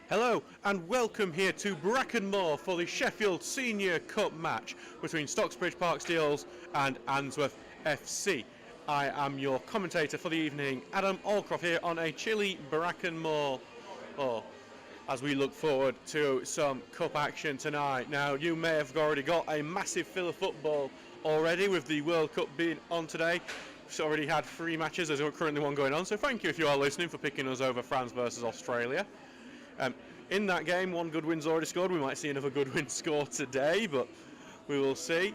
Hello and welcome here to Brackenmore for the Sheffield Senior Cup match between Stocksbridge Park Steels and Handsworth FC. I am your commentator for the evening, Adam Allcroft, here on a chilly Brackenmore as we look forward to some cup action tonight. Now, you may have already got a massive fill of football already with the World Cup being on today. We've already had 3 matches, there's currently one going on, so thank you if you are listening for picking us over France versus Australia. In that game, one good win's already scored. We might see another good win score today, but we will see.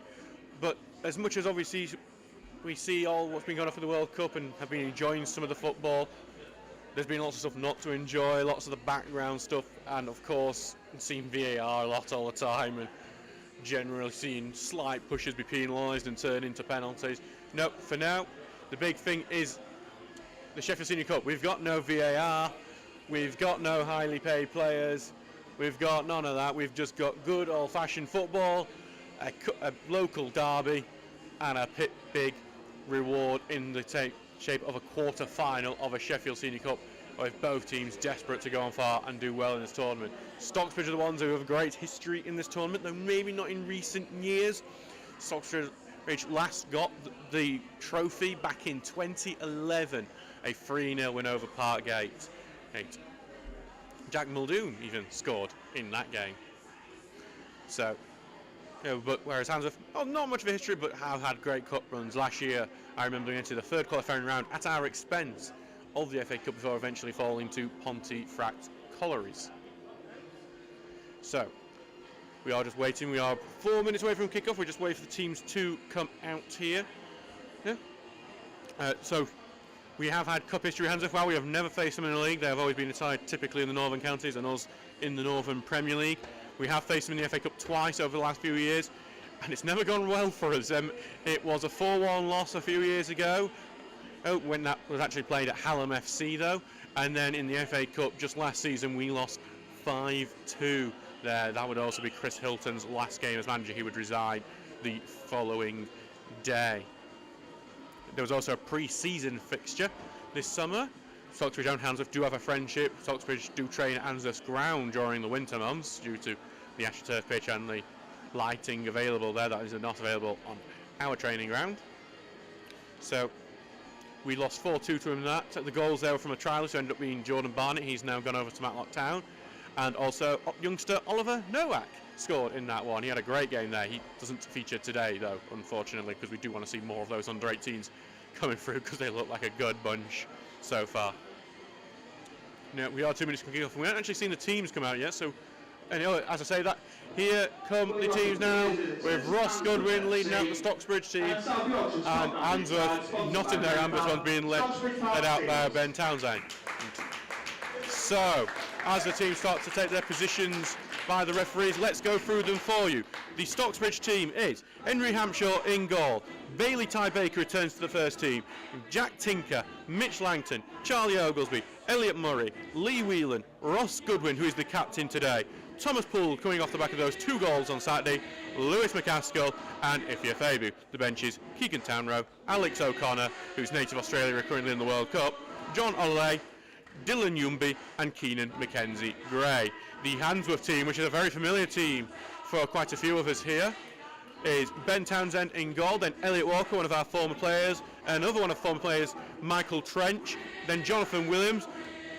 But as much as obviously we see all what's been going on for the World Cup and have been enjoying some of the football, there's been lots of stuff not to enjoy, lots of the background stuff, and of course seeing VAR a lot all the time and generally seeing slight pushes be penalised and turn into penalties. No, for now, the big thing is the Sheffield Senior Cup. We've got no VAR. We've got no highly paid players, we've got none of that, we've just got good old-fashioned football, a local derby and a big reward in the shape of a quarter-final of a Sheffield Senior Cup, with both teams desperate to go on far and do well in this tournament. Stocksbridge are the ones who have a great history in this tournament, though maybe not in recent years. Stocksbridge last got the trophy back in 2011, a 3-0 win over Parkgate. Jack Muldoon even scored in that game. So, but whereas Handsworth, not much of a history, but have had great cup runs. Last year, I remember going to the third qualifying round at our expense of the FA Cup before eventually falling to Pontefract Collieries. So, we are just waiting. We are 4 minutes away from kickoff. We're just waiting for the teams to come out here. So, we have had cup history Handsworth. Well, we have never faced them in the league. They have always been a side typically in the Northern Counties and us in the Northern Premier League. We have faced them in the FA Cup twice over the last few years, and it's never gone well for us. It was a 4-1 loss a few years ago, when that was actually played at Hallam FC though, and then in the FA Cup just last season we lost 5-2 there. That would also be Chris Hilton's last game as manager. He would resign the following day. There was also a pre-season fixture this summer. Stocksbridge and Handsworth do have a friendship. Stocksbridge do train at Handsworth's ground during the winter months due to the AstroTurf pitch and the lighting available there that is not available on our training ground. So we lost 4-2 to him in that. The goals there were from a trialist who ended up being Jordan Barnett. He's now gone over to Matlock Town. And also youngster Oliver Nowak scored in that one. He had a great game there. He doesn't feature today though, unfortunately, because we do want to see more of those under 18s coming through because they look like a good bunch so far. Now, we are 2 minutes from kickoff and we haven't actually seen the teams come out yet, so anyway, as I say that, here come the teams now with Ross Goodwin leading out the Stocksbridge team and Handsworth not in their ambus one being led out by Ben Townsend. So, as the teams start to take their positions by the referees, let's go through them for you. The Stocksbridge team is Henry Hampshire in goal, Bailey Ty Baker returns to the first team, Jack Tinker, Mitch Langton, Charlie Oglesby, Elliot Murray, Lee Whelan, Ross Goodwin, who is the captain today, Thomas Poole coming off the back of those 2 goals on Saturday, Lewis McCaskill, and Ifya Fabu. The benches, Keegan Townrow, Alex O'Connor, who's native Australia currently in the World Cup, John Olay, Dylan Yumby and Keenan Mackenzie Gray. The Handsworth team, which is a very familiar team for quite a few of us here, is Ben Townsend in goal, then Elliot Walker, one of our former players, another one of former players, Michael Trench, then Jonathan Williams,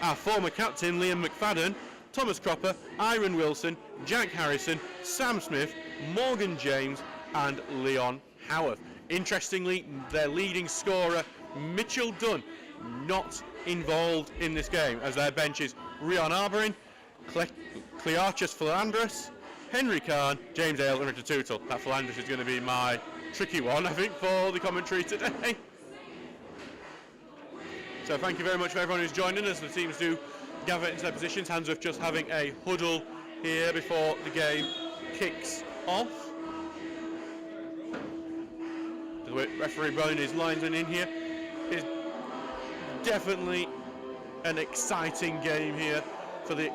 our former captain, Liam McFadden, Thomas Cropper, Iron Wilson, Jack Harrison, Sam Smith, Morgan James and Leon Howarth. Interestingly, their leading scorer, Mitchell Dunn, not involved in this game, as their benches Rion Arborin, Clearchus Philandris, Henry Kahn, James Ale and Richard Tootle. That Philandris is going to be my tricky one, I think, for the commentary today. So thank you very much for everyone who's joined in as the teams do gather into their positions. Handsworth just having a huddle here before the game kicks off. The referee blowing his linesman in here. Is definitely an exciting game here for the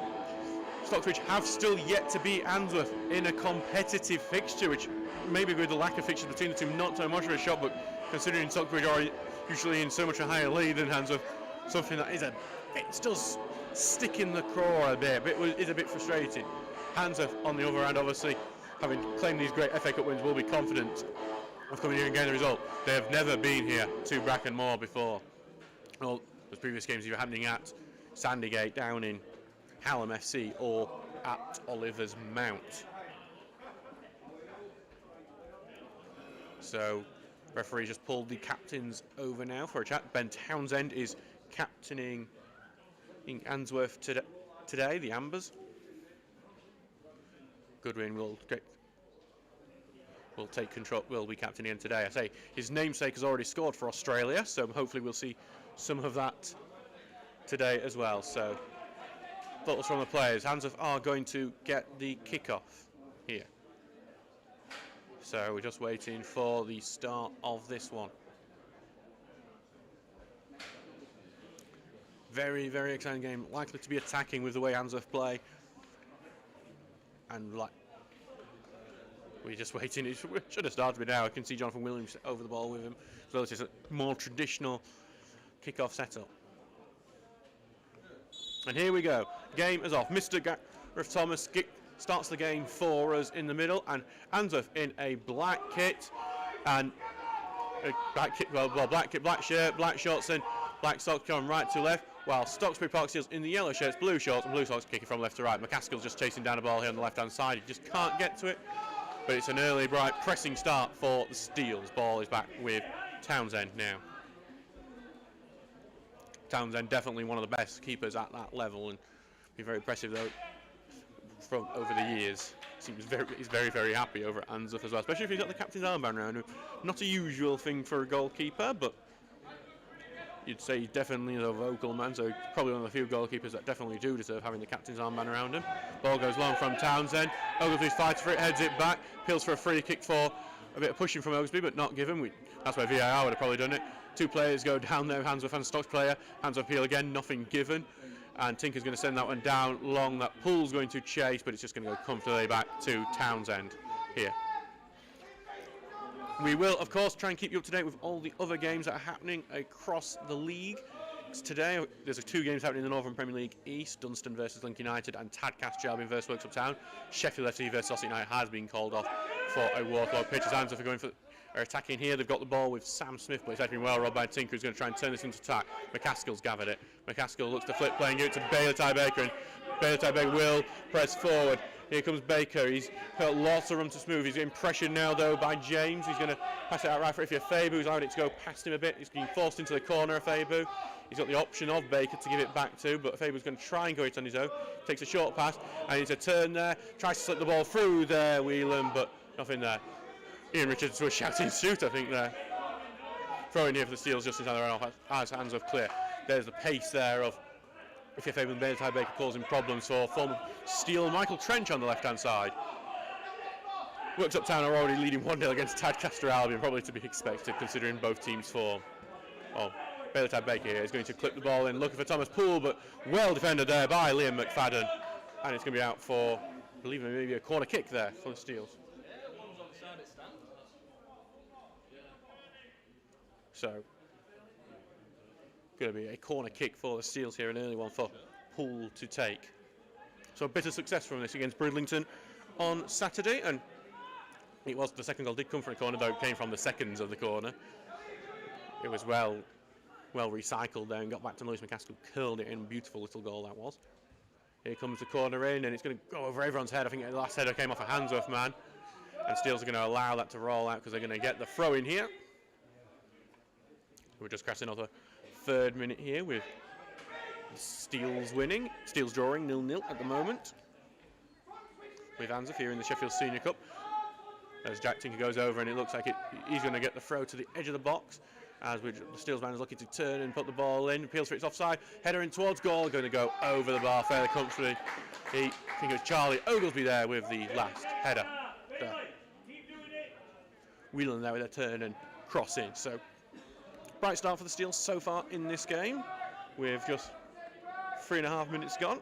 Stocksbridge. Have still yet to beat Handsworth in a competitive fixture, which maybe with the lack of fixtures between the two, not so much of a shock, but considering Stocksbridge are usually in so much a higher lead than Handsworth, something that is it does stick in the craw a bit, but it's a bit frustrating. Handsworth, on the other hand, obviously, having claimed these great FA Cup wins, will be confident of coming here and getting the result. They have never been here to Bracken Moor before. All the previous games either happening at Sandygate, down in Hallam FC, or at Oliver's Mount. So, referee just pulled the captains over now for a chat. Ben Townsend is captaining in Handsworth today, the Ambers. Goodwin will take control, will be captain again today. I say his namesake has already scored for Australia, so hopefully we'll see some of that today as well. So, thoughts from the players. Handsworth are going to get the kickoff here. So we're just waiting for the start of this one. Very, very exciting game. Likely to be attacking with the way Handsworth play. And like, we're just waiting. It should have started by now. I can see Jonathan Williams over the ball with him. So it's a more traditional kickoff setup. And here we go. Game is off. Mr. Gareth Thomas starts the game for us in the middle, and Handsworth in a black kit and black kit, black shirt, black shorts, and black socks going right to left, while Stocksbridge Park Steels in the yellow shirts, blue shorts, and blue socks kicking from left to right. McCaskill's just chasing down the ball here on the left-hand side. He just can't get to it, but it's an early, bright pressing start for the Steels. Ball is back with Townsend now. Townsend definitely one of the best keepers at that level, and be very impressive though. From over the years, he's very, very happy over at Handsworth as well, especially if he's got the captain's armband around him. Not a usual thing for a goalkeeper, but you'd say he definitely is a vocal man, so probably one of the few goalkeepers that definitely do deserve having the captain's armband around him. Ball goes long from Townsend. Oglesby's fights for it, heads it back, appeals for a free kick for a bit of pushing from Oglesby, but not given. That's where VAR would have probably done it. Two players go down there, Handsworth and Stocks player. Handsworth appeal again, nothing given. And Tinker's going to send that one down long. That Pool's going to chase, but it's just going to go comfortably back to Townsend here. We will, of course, try and keep you up to date with all the other games that are happening across the league. Today, there's two games happening in the Northern Premier League East: Dunstan versus Lincoln United and Tadcaster Albion versus Works Uptown. Sheffield FC versus Ossett United has been called off for a waterlogged pitch. As Handsworth are attacking here. They've got the ball with Sam Smith, but it's actually well robbed by Tinker, who's going to try and turn this into attack. McCaskill's gathered it. McCaskill looks to flip, playing it to Bailey Ty Baker, and Bailey Ty Baker will press forward. Here comes Baker. He's got lots of room to smooth. He's getting pressured now, though, by James. He's going to pass it out right for Ifya Fabu, who's allowed it to go past him a bit. He's being forced into the corner of Fabu. He's got the option of Baker to give it back to, but Fabu's going to try and go it on his own. Takes a short pass, and it's a turn there. Tries to slip the ball through there, Whelan, but nothing there. Ian Richards was shouting shoot, I think, there. Throwing here for the Steels just inside the run-off as Handsworth clear. There's the pace there of Ifya Fabu and Bailey Ty Baker causing problems for former Steel Michael Trench on the left-hand side. Works Uptown are already leading 1-0 against Tadcaster Albion, probably to be expected considering both teams' form. Oh, Bailey Ty Baker here is going to clip the ball in, looking for Thomas Poole, but well defended there by Liam McFadden. And it's going to be out for, I believe, maybe a corner kick there for the Steels. So, going to be a corner kick for the Steels here, an early one for Poole to take. So a bit of success from this against Bridlington on Saturday, and it was, the second goal did come from a corner, though it came from the seconds of the corner. It was well recycled there and got back to Lewis McCaskill, curled it in, beautiful little goal that was. Here comes the corner in, and it's going to go over everyone's head. I think the last header came off a Handsworth man, and Steels are going to allow that to roll out because they're going to get the throw in here. We're just crashing another third minute here with Steels winning. Steels drawing 0-0 at the moment. With Handsworth here in the Sheffield Senior Cup. As Jack Tinker goes over, and it looks like he's going to get the throw to the edge of the box. As the Steels man is looking to turn and put the ball in. Appeals for its offside. Header in towards goal. Going to go over the bar fairly comfortably. I think it was Charlie Oglesby there with the last header. Whelan there with a turn and cross in. So, bright start for the Steels so far in this game, with just 3.5 minutes gone.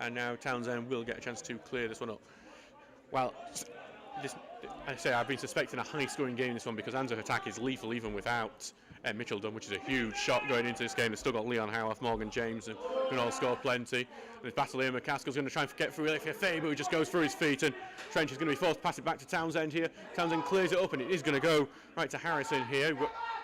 And now Townsend will get a chance to clear this one up. Well, I say I've been suspecting a high-scoring game in this one because Handsworth attack is lethal even without Mitchell Dunn, which is a huge shot going into this game. They've still got Leon Howarth, Morgan James, and can all score plenty. And this battle here, McCaskill's going to try and get through Olivia Faber, who just goes through his feet, and Trench is going to be forced to pass it back to Townsend here. Townsend clears it up, and it is going to go right to Harrison here.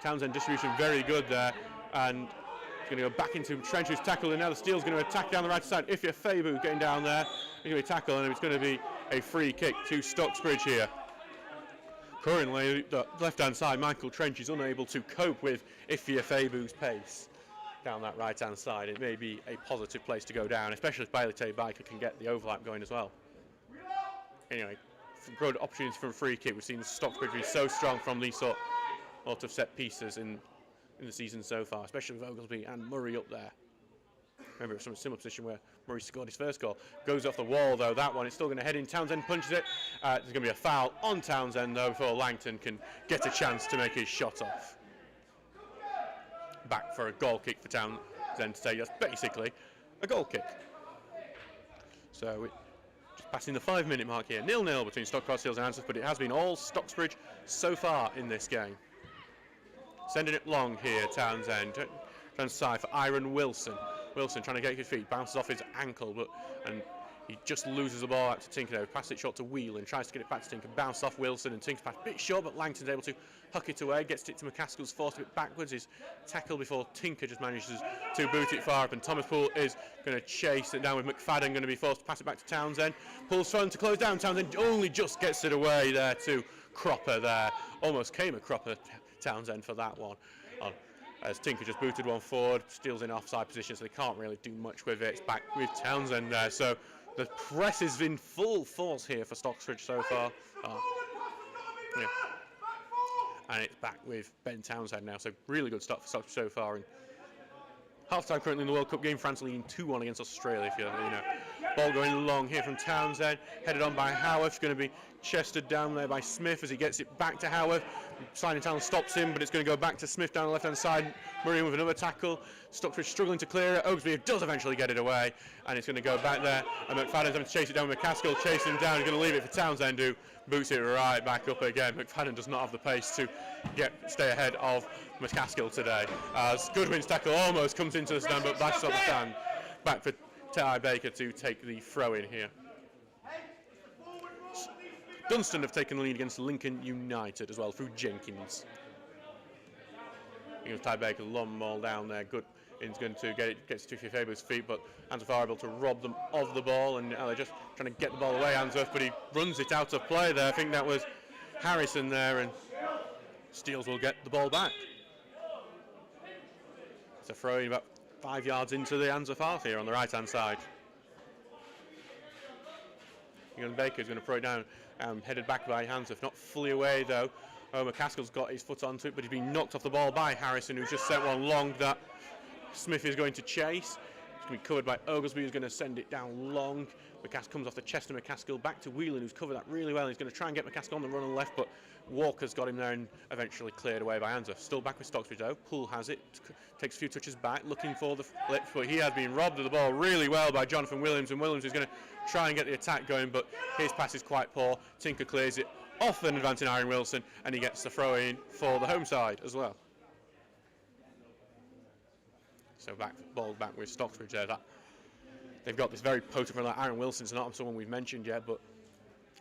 Townsend distribution very good there, and it's going to go back into Trench, who's tackled, and now the Steel's going to attack down the right side. Ifya Faber getting down there, he's going to be tackled, and it's going to be a free kick to Stocksbridge here. Currently, the left-hand side, Michael Trench is unable to cope with Ifya Fabu's pace down that right-hand side. It may be a positive place to go down, especially if Bailey Biker can get the overlap going as well. Anyway, good opportunities for a free kick. We've seen Stocksbridge be so strong from these sort of set pieces in the season so far, especially with Oglesby and Murray up there. Remember, it was from a similar position where Murray scored his first goal. Goes off the wall, though, that one. It's still going to head in. Townsend punches it. There's going to be a foul on Townsend, though, before Langton can get a chance to make his shot off. Back for a goal kick for Townsend to take. That's basically a goal kick. So, just passing the 5-minute mark here. 0-0 between Stockcross Hills and Handsworth, but it has been all Stocksbridge so far in this game. Sending it long here, Townsend. Trying to side for Iron Wilson. Wilson trying to get his feet, bounces off his ankle, and he just loses the ball out to Tinker. Passes it short to Whelan, tries to get it back to Tinker, bounces off Wilson, and Tinker's pass a bit short, but Langton's able to huck it away, gets it to McCaskill's, forced a bit backwards, his tackle before Tinker just manages to boot it far up, and Thomas Poole is going to chase it down with McFadden, going to be forced to pass it back to Townsend. Poole's trying to close down, Townsend only just gets it away there to Cropper there. Almost came a Cropper Townsend for that one. As Tinker just booted one forward, Steele's in offside position, so they can't really do much with it. It's back with Townsend there, so the press is in full force here for Stocksbridge so far. Yeah. And it's back with Ben Townsend now, so really good stuff for Stocksbridge so far. And half-time currently in the World Cup game, France leading 2-1 against Australia, if you know. Ball going long here from Townsend, headed on by Howarth, going to be chested down there by Smith as he gets it back to Howarth. Sliding Town stops him, but it's going to go back to Smith down the left-hand side. Murray with another tackle. Stockbridge struggling to clear it. Oaksby does eventually get it away, and it's going to go back there. And McFadden's having to chase it down with McCaskill, chasing him down. He's going to leave it for Townsend, who boots it right back up again. McFadden does not have the pace to stay ahead of McCaskill today. As Goodwin's tackle almost comes into the stand, but backs off the stand. Back for Ty Baker to take the throw in here. Dunstan have taken the lead against Lincoln United as well through Jenkins. Ty Baker, long ball down there. Good. Is going to gets to Faber's feet, but Handsworth are able to rob them of the ball, and they're just trying to get the ball away, Handsworth, but he runs it out of play there. I think that was Harrison there, and Steels will get the ball back. It's a throw in about 5 yards into the Handsworth half here on the right-hand side. Baker's going to throw it down, headed back by Handsworth, not fully away though. McCaskill's got his foot onto it, but he's been knocked off the ball by Harrison, who's just sent one long that Smith is going to chase. It's going to be covered by Oglesby, who's going to send it down long. McCaskill comes off the chest of McCaskill, back to Whelan, who's covered that really well. He's going to try and get McCaskill on the run on the left, but Walker's got him there and eventually cleared away by Handsworth. Still back with Stocksbridge though. Poole has it, takes a few touches back, looking for the flip, but he has been robbed of the ball really well by Jonathan Williams, and Williams is going to try and get the attack going, but his pass is quite poor. Tinker clears it off an advancing Aaron Wilson, and he gets the throw in for the home side as well. So ball back with Stocksbridge there. They've got this very potent runner. Aaron Wilson's not someone we've mentioned yet, but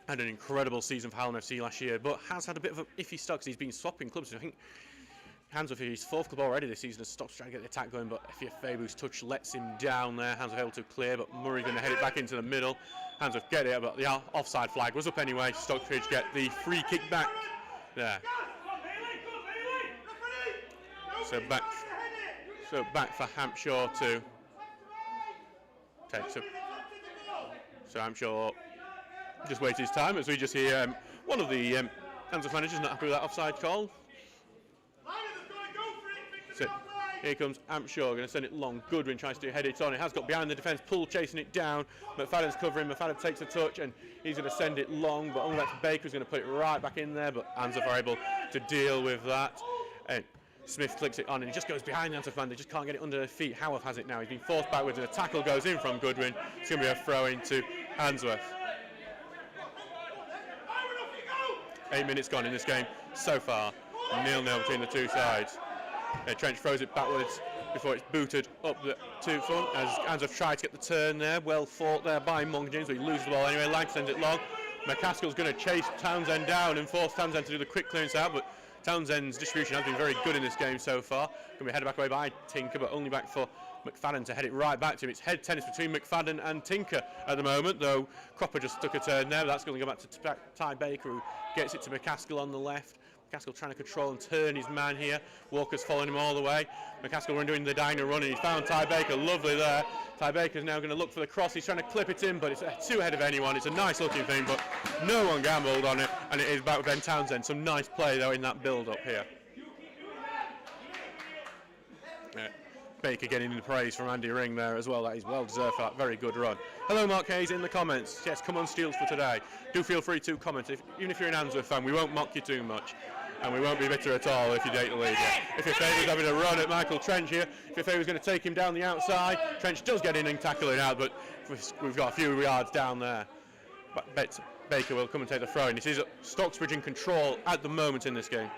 had an incredible season for Hallam FC last year, but has had a bit of an iffy start because he's been swapping clubs. I think Handsworth is his 4th club already this season, as Stock's trying to get the attack going, but Ifya Fabu's touch lets him down there. Handsworth able to clear, but Murray's going to head it back into the middle. Handsworth get it, but the offside flag was up anyway. Stockbridge get the free kick back there. So back for Hampshire to take. So Hampshire just waits his time as we just hear one of the Handsworth managers not happy with that offside call. So here comes Hampshire, going to send it long. Goodwin tries to head it on. It has got behind the defence. Poole chasing it down. McFadden's covering. McFadden takes a touch and he's going to send it long, but only that's Baker's going to put it right back in there. But Handsworth are able to deal with that. And Smith clicks it on and he just goes behind the Handsworth man. They just can't get it under their feet. Howarth has it now. He's been forced backwards and a tackle goes in from Goodwin. It's going to be a throw into Handsworth. 8 minutes gone in this game so far. 0-0 between the two sides. Trench throws it backwards before it's booted up to front as Handsworth tried to get the turn there. Well fought there by Morgan James, but he loses the ball anyway. Lang sends it long. McCaskill's going to chase Townsend down and force Townsend to do the quick clearance out, but Townsend's distribution has been very good in this game so far. Going to be headed back away by Tinker, but only back for McFadden to head it right back to him. It's head tennis between McFadden and Tinker at the moment, though Cropper just took a turn there. That's going to go back to Ty Baker, who gets it to McCaskill on the left. McCaskill trying to control and turn his man here. Walker's following him all the way. McCaskill doing the diner run, and he's found Ty Baker. Lovely there. Ty Baker's now going to look for the cross. He's trying to clip it in, but it's too ahead of anyone. It's a nice looking thing, but no one gambled on it, and it is back with Ben Townsend. Some nice play though in that build up here. Baker getting the praise from Andy Ring there as well. That is well deserved for that very good run. Hello Mark Hayes in the comments. Yes, come on Steels for today. Do feel free to comment. Even if you're an Handsworth fan, we won't mock you too much. And we won't be bitter at all if you date the league. If your favourite's having a run at Michael Trench here, if your favourite's going to take him down the outside, Trench does get in and tackle it out, but we've got a few yards down there. But Baker will come and take the throw in. This is Stocksbridge in control at the moment in this game.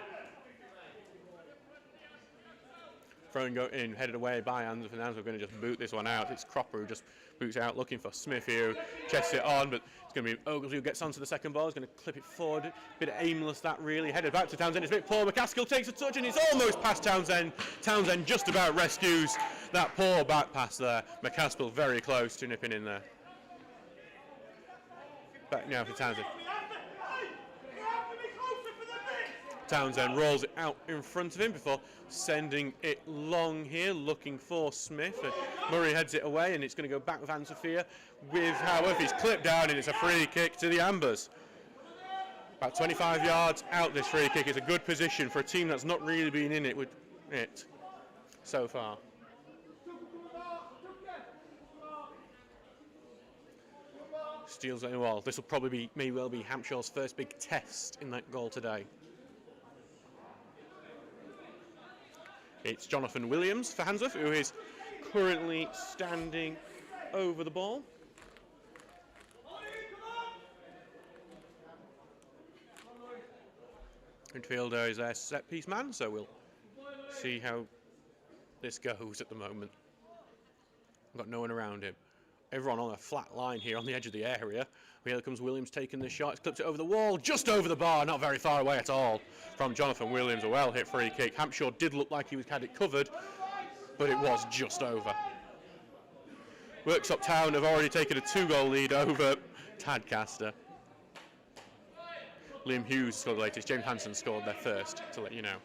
Throwing go in, headed away by Handsworth, and Handsworth are going to just boot this one out. It's Cropper who just boots out, looking for Smith here, who chests it on, but it's going to be Ogilvie who gets onto the second ball. He's going to clip it forward. A bit aimless that really. Headed back to Townsend. It's a bit poor. McCaskill takes a touch, and it's almost past Townsend. Townsend just about rescues that poor back pass there. McCaskill very close to nipping in there. Back now for Townsend. Townsend rolls it out in front of him before sending it long here, looking for Smith. And Murray heads it away, and it's going to go back with Anne-Sophia. However, he's clipped down, and it's a free kick to the Ambers. About 25 yards out this free kick. It's a good position for a team that's not really been in it with it so far. Steals on the wall. This will probably may well be Hampshire's first big test in that goal today. It's Jonathan Williams for Handsworth, who is currently standing over the ball. Midfielder is their set-piece man, so we'll see how this goes at the moment. Got no one around him. Everyone on a flat line here on the edge of the area. Here comes Williams taking the shot. He's clipped it over the wall, just over the bar, not very far away at all from Jonathan Williams. A well-hit free kick. Hampshire did look like he had it covered, but it was just over. Worksop Town have already taken a 2-goal lead over Tadcaster. Liam Hughes scored the latest. James Hansen scored their first, to let you know.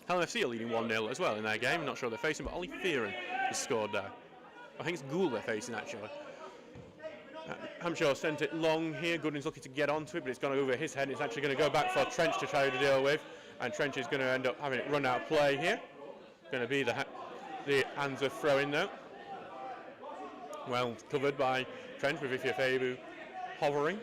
Helen FC are leading 1-0 as well in their game. Not sure they're facing, but Ollie Fearon has scored there. I think it's Gould they're facing, actually. Hampshire sent it long here. Goodwin's looking to get onto it, but it's gone over his head. It's actually going to go back for Trench to try to deal with, and Trench is going to end up having it run out of play here. Going to be the Handsworth throw in though. Well covered by Trench with Ifeafabu hovering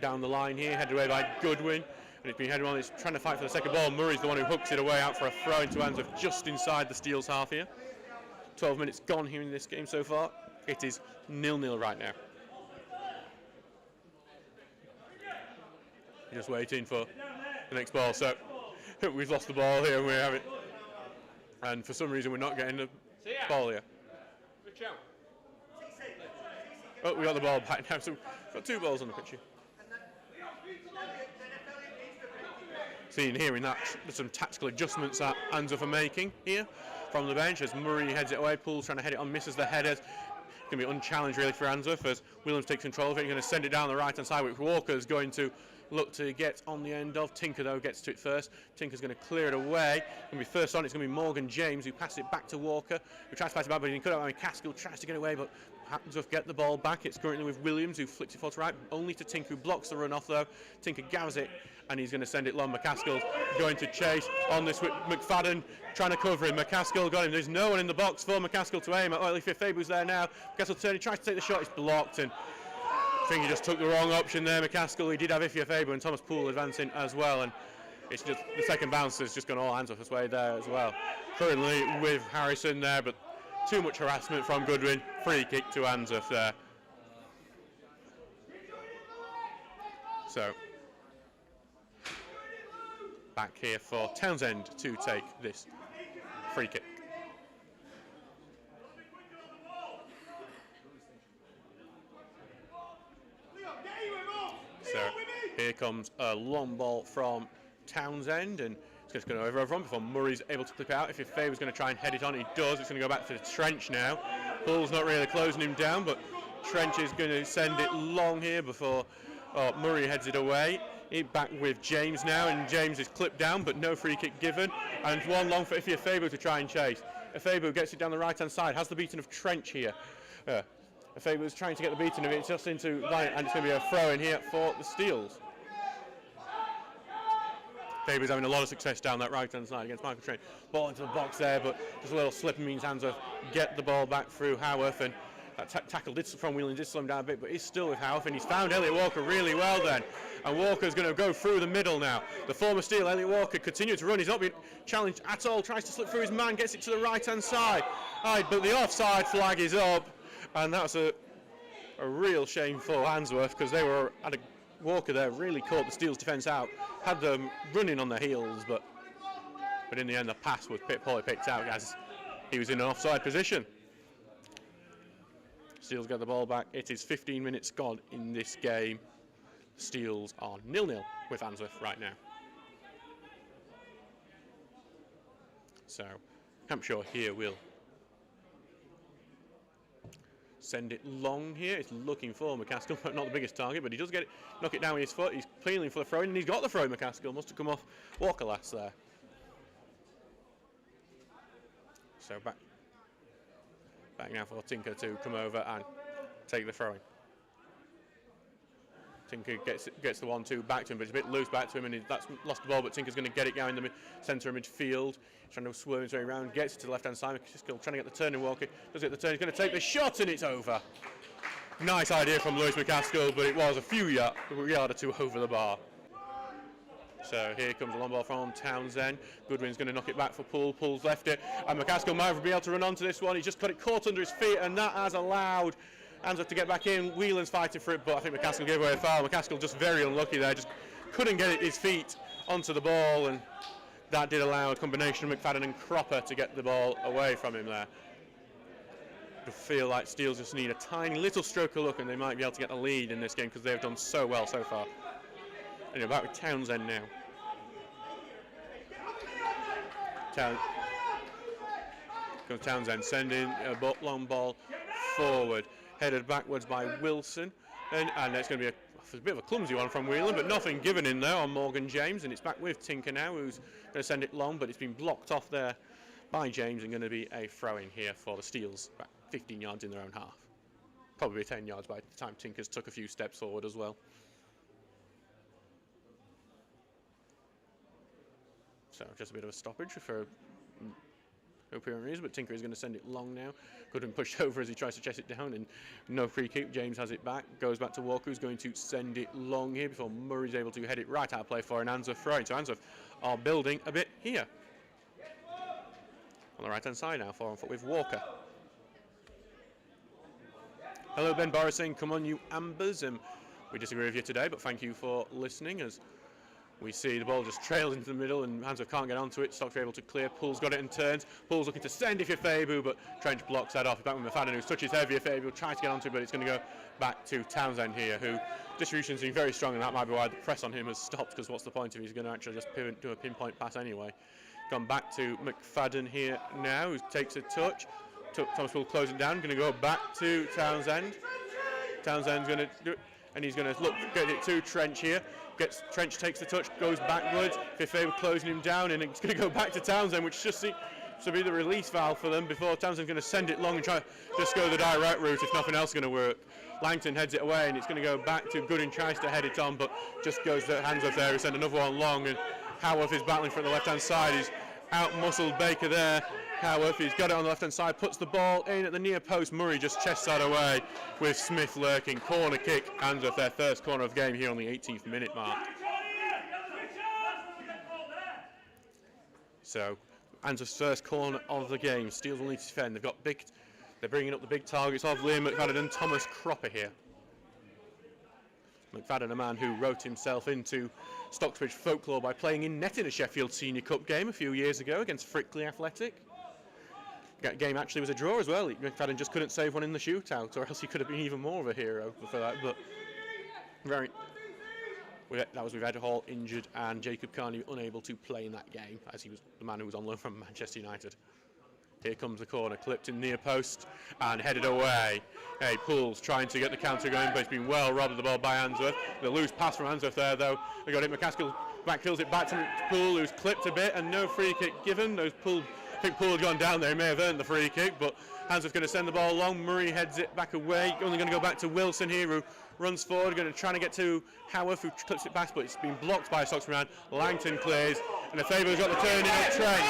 down the line here, headed away by Goodwin, and it's been headed on. It's trying to fight for the second ball. Murray's the one who hooks it away out for a throw into Handsworth just inside the Steel's half here. 12 minutes gone here in this game so far. It is 0-0 right now. Just waiting for the next ball. So we've lost the ball here, and we have it. And for some reason, we're not getting the ball here. Oh, we got the ball back now. So we've got 2 balls on the pitch here. Seeing here in that, there's some tactical adjustments that Handsworth are making here from the bench as Murray heads it away. Poole's trying to head it on, misses the headers. Going to be unchallenged really for Handsworth as Williams takes control of it. He's going to send it down the right hand side, which Walker's going to look to get on the end of. Tinker though gets to it first. Tinker's going to clear it away. Going to be first on. It's going to be Morgan James who passes it back to Walker, who tries to pass it back, but he couldn't. Caskill tries to get away, but Handsworth get the ball back. It's currently with Williams who flicks it forward to right, only to Tinker who blocks the run off though. Tinker gathers it, and he's going to send it long. McCaskill's going to chase on this with McFadden trying to cover him. McCaskill got him. There's no one in the box for McCaskill to aim at. Well, if Fabu's there now, McCaskill turns, he tries to take the shot, it's blocked, and I think he just took the wrong option there. McCaskill, he did have Ifeafabu and Thomas Poole advancing as well, and it's just the second bounce has just gone all hands off his way there as well. Currently with Harrison there, but too much harassment from Goodwin. Free kick to Handsworth there. So back here for Townsend to take this free kick. So here comes a long ball from Townsend, and it's just going to over everyone before Murray's able to clip it out. If your favour's going to try and head it on, he does. It's going to go back to Trench now. Bull's not really closing him down, but Trench is going to send it long here before Murray heads it away. Back with James now, and James is clipped down, but no free kick given. And one long for Ifeabu to try and chase. Ifeabu gets it down the right-hand side, has the beating of Trench here. Ifeabu is trying to get the beating of it just into line, and it's going to be a throw in here for the Steels. Ifeabu's having a lot of success down that right-hand side against Michael Trench. Ball into the box there, but just a little slip means Handsworth get the ball back through Howarth, and that tackle from Whelan did slow him down a bit, but he's still with Howarth, and he's found Elliot Walker really well then. And Walker's going to go through the middle now. The former Steel, Elliot Walker, continues to run. He's not been challenged at all. Tries to slip through his man, gets it to the right-hand side. But the offside flag is up, and that's a real shame for Handsworth, because they were at a Walker there really caught the Steel's defence out, had them running on their heels, but in the end the pass was poorly picked out as he was in an offside position. Steels get the ball back. It is 15 minutes gone in this game. Steels are 0-0 with Handsworth right now. So Hampshire here will send it long here. It's looking for McCaskill, but not the biggest target, but he does get it, knock it down with his foot. He's peeling for the throw-in, and he's got the throw. McCaskill must have come off Walker last there. So back now for Tinker to come over and take the throw-in. Tinker gets the 1-2 back to him, but it's a bit loose back to him, and that's lost the ball, but Tinker's going to get it down in the centre of midfield. He's trying to swerve his way around, gets it to the left-hand side. McCaskill trying to get the turn in Walker. Does get the turn, he's going to take the shot, and it's over. Nice idea from Lewis McCaskill, but it was a yard or two over the bar. So here comes a long ball from Townsend. Goodwin's going to knock it back for Poole. Poole's left it, and McCaskill might be able to run onto this one. He's just got it caught under his feet, and that has allowed Handsworth to get back in. Whelan's fighting for it, but I think McCaskill gave away a foul. McCaskill just very unlucky there, just couldn't get his feet onto the ball, and that did allow a combination of McFadden and Cropper to get the ball away from him there. I feel like Steels just need a tiny little stroke of luck, and they might be able to get the lead in this game because they've done so well so far. Anyway, back with Townsend now. Comes Townsend sending a long ball forward, headed backwards by Wilson, and it's going to be a bit of a clumsy one from Whelan, but nothing given in there on Morgan James, and it's back with Tinker now, who's going to send it long, but it's been blocked off there by James, and going to be a throw-in here for the Steels, about 15 yards in their own half. Probably 10 yards by the time Tinker's took a few steps forward as well. So just a bit of a stoppage for no apparent reason, but Tinker is going to send it long now. Goodwin pushed over as he tries to chase it down, and no free kick. James has it back, goes back to Walker, who's going to send it long here before Murray's able to head it right out of play for an Handsworth throw-in. So Handsworth are building a bit here. On the right-hand side now, 4 on foot with Walker. Hello, Ben Barra saying, come on, you Ambers. We disagree with you today, but thank you for listening as we see the ball just trails into the middle and Handsworth can't get onto it. Stocksbridge able to clear. Poole's got it and turns. Poole's looking to send it for Ifeabu, but Trench blocks that off. Back with McFadden, who touches heavy. Ifeabu tries to get onto it, but it's going to go back to Townsend here, who distribution's been very strong, and that might be why the press on him has stopped, because what's the point if he's going to actually just do a pinpoint pass anyway. Gone back to McFadden here now, who takes a touch. Thomas will close it down. Going to go back to Townsend. Townsend's going to do it, and he's going to get it to Trench here. Trench takes the touch, goes backwards. Ifeabu closing him down, and it's going to go back to Townsend, which just seems to be the release valve for them before Townsend's going to send it long and try to just go the direct route if nothing else is going to work. Langton heads it away, and it's going to go back to Goodwin, tries to head it on, but just goes to Handsworth there, who sent another one long, and Howarth is battling for the left-hand side. He's out-muscled Baker there. Howarth, he's got it on the left-hand side, puts the ball in at the near post. Murray just chests that away with Smith lurking. Corner kick, Handsworth, their first corner of the game here on the 18th minute mark. So, Handsworth's first corner of the game. Steels will need to defend. They're bringing up the big targets of Liam McFadden and Thomas Cropper here. McFadden, a man who wrote himself into Stocksbridge folklore by playing in net in a Sheffield Senior Cup game a few years ago against Frickley Athletic. That game actually was a draw as well. McFadden just couldn't save one in the shootout, or else he could have been even more of a hero for that. But that was with Ed Hall injured and Jacob Carney unable to play in that game, as he was the man who was on loan from Manchester United. Here comes the corner, clipped in near post and headed away. Hey, Poole's trying to get the counter going, but it's been well robbed of the ball by Handsworth. The loose pass from Handsworth there, though. They got it. McCaskill kills it back to Poole, who's clipped a bit, and no free kick given. I think Poole had gone down there. He may have earned the free kick, but Handsworth's going to send the ball along. Murray heads it back away. Only going to go back to Wilson here, who runs forward, going to try to get to Howarth, who clips it back, but it's been blocked by a Stocksbridge man. Langton clears, and Afebo's got the turn in at Trent,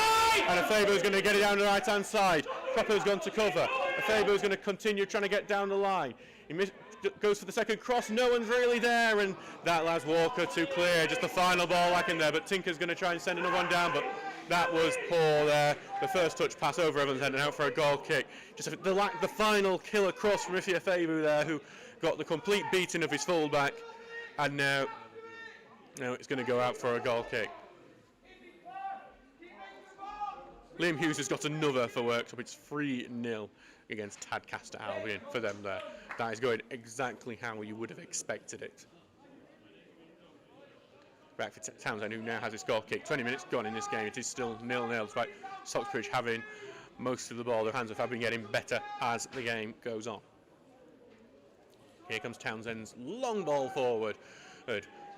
and Afebo's going to get it down the right-hand side. Cropper's gone to cover. Afebo's going to continue trying to get down the line. He goes for the second cross, no one's really there, and that allows Walker to clear. Just the final ball back in there, but Tinker's going to try and send another one down, but that was poor there. The first touch pass over Evans' head and out for a goal kick. Just the final killer cross from Ife Afebu there, who got the complete beating of his fullback, and now it's going to go out for a goal kick. Liam Hughes has got another for Worksop. It's 3-0 against Tadcaster Albion for them there. That is going exactly how you would have expected it. Back for Townsend, who now has his goal kick. 20 minutes gone in this game. It is still 0-0, despite Stocksbridge having most of the ball. Their hands have been getting better as the game goes on. Here comes Townsend's long ball forward.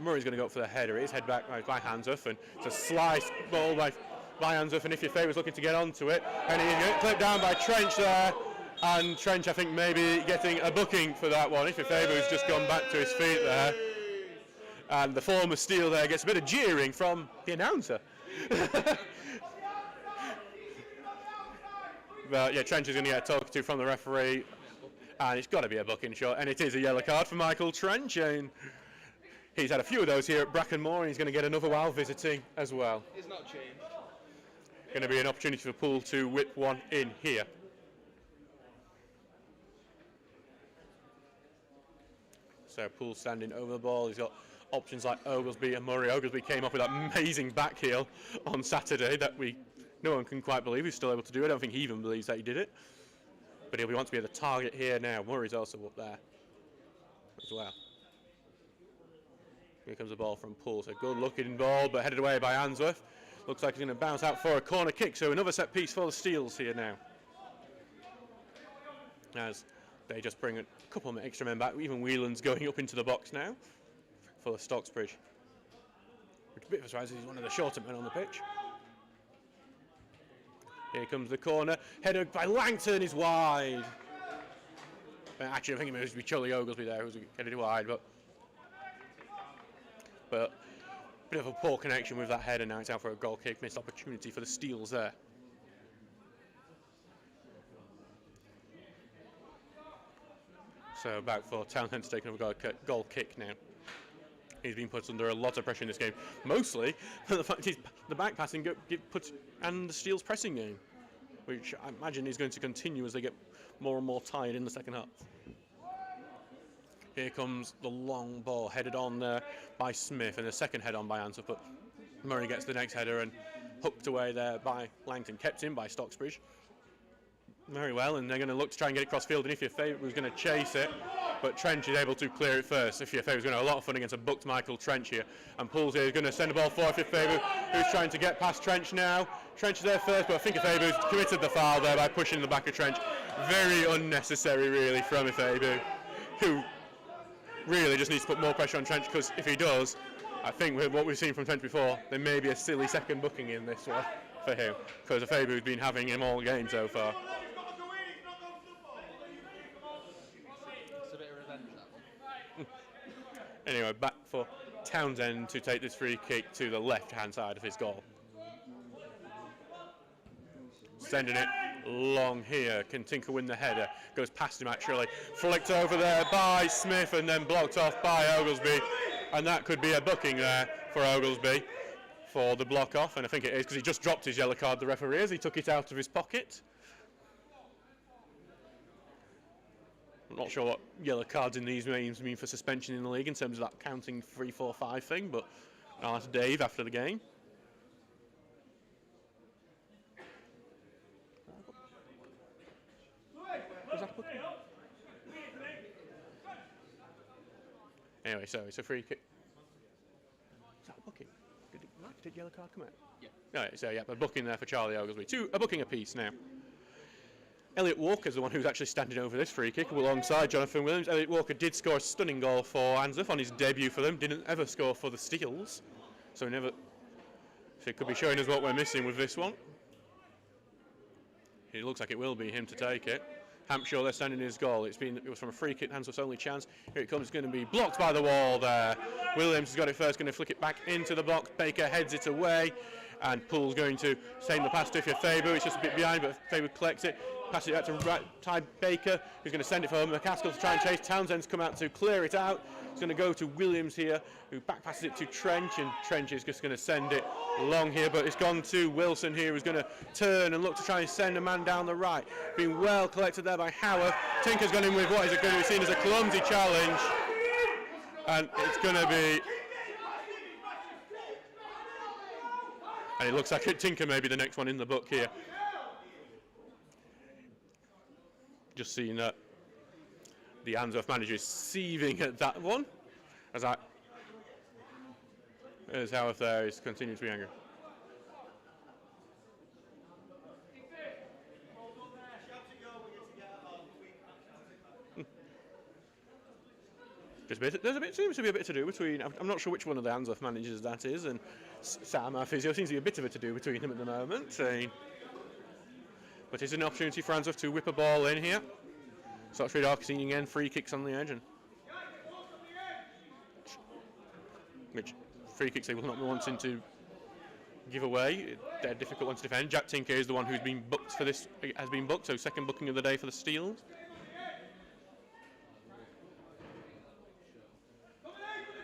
Murray's going to go up for the header. It is head back by Handsworth, and it's a slice ball by Handsworth, and Ife Afebu was looking to get onto it, and he's clipped down by Trench there, and Trench, I think, maybe getting a booking for that one. Ife Afebu's just gone back to his feet there, and the former Steele there gets a bit of jeering from the announcer. But yeah, Trench is going to get a talk to from the referee, and it's got to be a booking shot, and it is a yellow card for Michael Trench, and he's had a few of those here at Brackenmore, and he's going to get another while visiting as well. It's not changed. Going to be an opportunity for Poole to whip one in here. So Poole standing over the ball. He's got options like Oglesby and Murray. Oglesby came up with that amazing back heel on Saturday that no one can quite believe he's still able to do. I don't think he even believes that he did it. But he'll want to be at the target here now. Murray's also up there as well. Here comes the ball from Poole. So good looking ball, but headed away by Handsworth. Looks like he's going to bounce out for a corner kick. So another set piece for the Steels here now, as they just bring a couple of extra men back. Even Whelan's going up into the box now for the Stocksbridge. Which is a bit of a surprise, he's one of the shorter men on the pitch. Here comes the corner. Header by Langton is wide. Actually, I think it must be Charlie Oglesby there who's headed wide, but bit of a poor connection with that header. Now it's out for a goal kick. Missed opportunity for the Steels there. So back for Townsend to take another goal kick now. He's been put under a lot of pressure in this game. Mostly the fact he's the back passing and the Steels pressing game, which I imagine is going to continue as they get more and more tired in the second half. Here comes the long ball headed on there by Smith, and the second head on by Handsworth, but Murray gets the next header and hooked away there by Langton, kept in by Stocksbridge. Very well, and they're going to look to try and get it cross field, and Ife Afebu was going to chase it, but Trench is able to clear it first. Ife Afebu was going to have a lot of fun against a booked Michael Trench here, and Poole's here is going to send the ball for Ife Afebu, who's trying to get past Trench now. Trench is there first, but I think Afebu's committed the foul there by pushing the back of Trench. Very unnecessary, really, from Afebu, who really just needs to put more pressure on Trench, because if he does, I think with what we've seen from Trench before, there may be a silly second booking in this one for him, because Afebu's been having him all game so far. It's a bit of revenge, that one. Anyway, back for Townsend to take this free kick to the left-hand side of his goal. Sending it long here. Can Tinker win the header? Goes past him actually. Flicked over there by Smith and then blocked off by Oglesby. And that could be a booking there for Oglesby for the block off. And I think it is, because he just dropped his yellow card, the referee, as he took it out of his pocket. not sure what yellow cards in these games mean for suspension in the league in terms of that counting 3, 4, 5 thing, but I'll ask Dave after the game. Anyway, so it's a free kick. Is that a booking? Did yellow card come out? Yeah. Alright, so yeah, a booking there for Charlie Oglesby. A booking apiece now. Elliot Walker's the one who's actually standing over this free kick alongside Jonathan Williams. Elliot Walker did score a stunning goal for Handsworth on his debut for them. Didn't ever score for the Steels. So it could be showing us what we're missing with this one. It looks like it will be him to take it. Hampshire, they're standing in his goal. It was from a free kick, Handsworth's only chance. Here it comes, it's going to be blocked by the wall there. Williams has got it first, going to flick it back into the box. Baker heads it away, and Poole's going to send the pass to Fabu. It's just a bit behind, but Fabu collects it. Passes it out to Ty Baker, who's going to send it for McCaskill to try and chase. Townsend's come out to clear it out. It's going to go to Williams here, who back passes it to Trench, and Trench is just going to send it long here, but it's gone to Wilson here, who's going to turn and look to try and send a man down the right. Being well collected there by Howard. Tinker's gone in with what is going to be seen as a clumsy challenge, and it's going to be... And it looks like Tinker may be the next one in the book here. Just seeing that the Handsworth manager is seething at that one, as Howard there is continuing to be angry. Seems to be a bit to do between. I'm not sure which one of the Handsworth managers that is, and Sam, our physio, seems to be a bit of a to do between them at the moment. But it's an opportunity for Handsworth to whip a ball in here. Stocksbridge are seeing again free kicks on the edge, and which free kicks they will not be wanting to give away. They're difficult ones to defend. Jack Tinker is the one who's been booked for this. Has been booked, so second booking of the day for the Steels.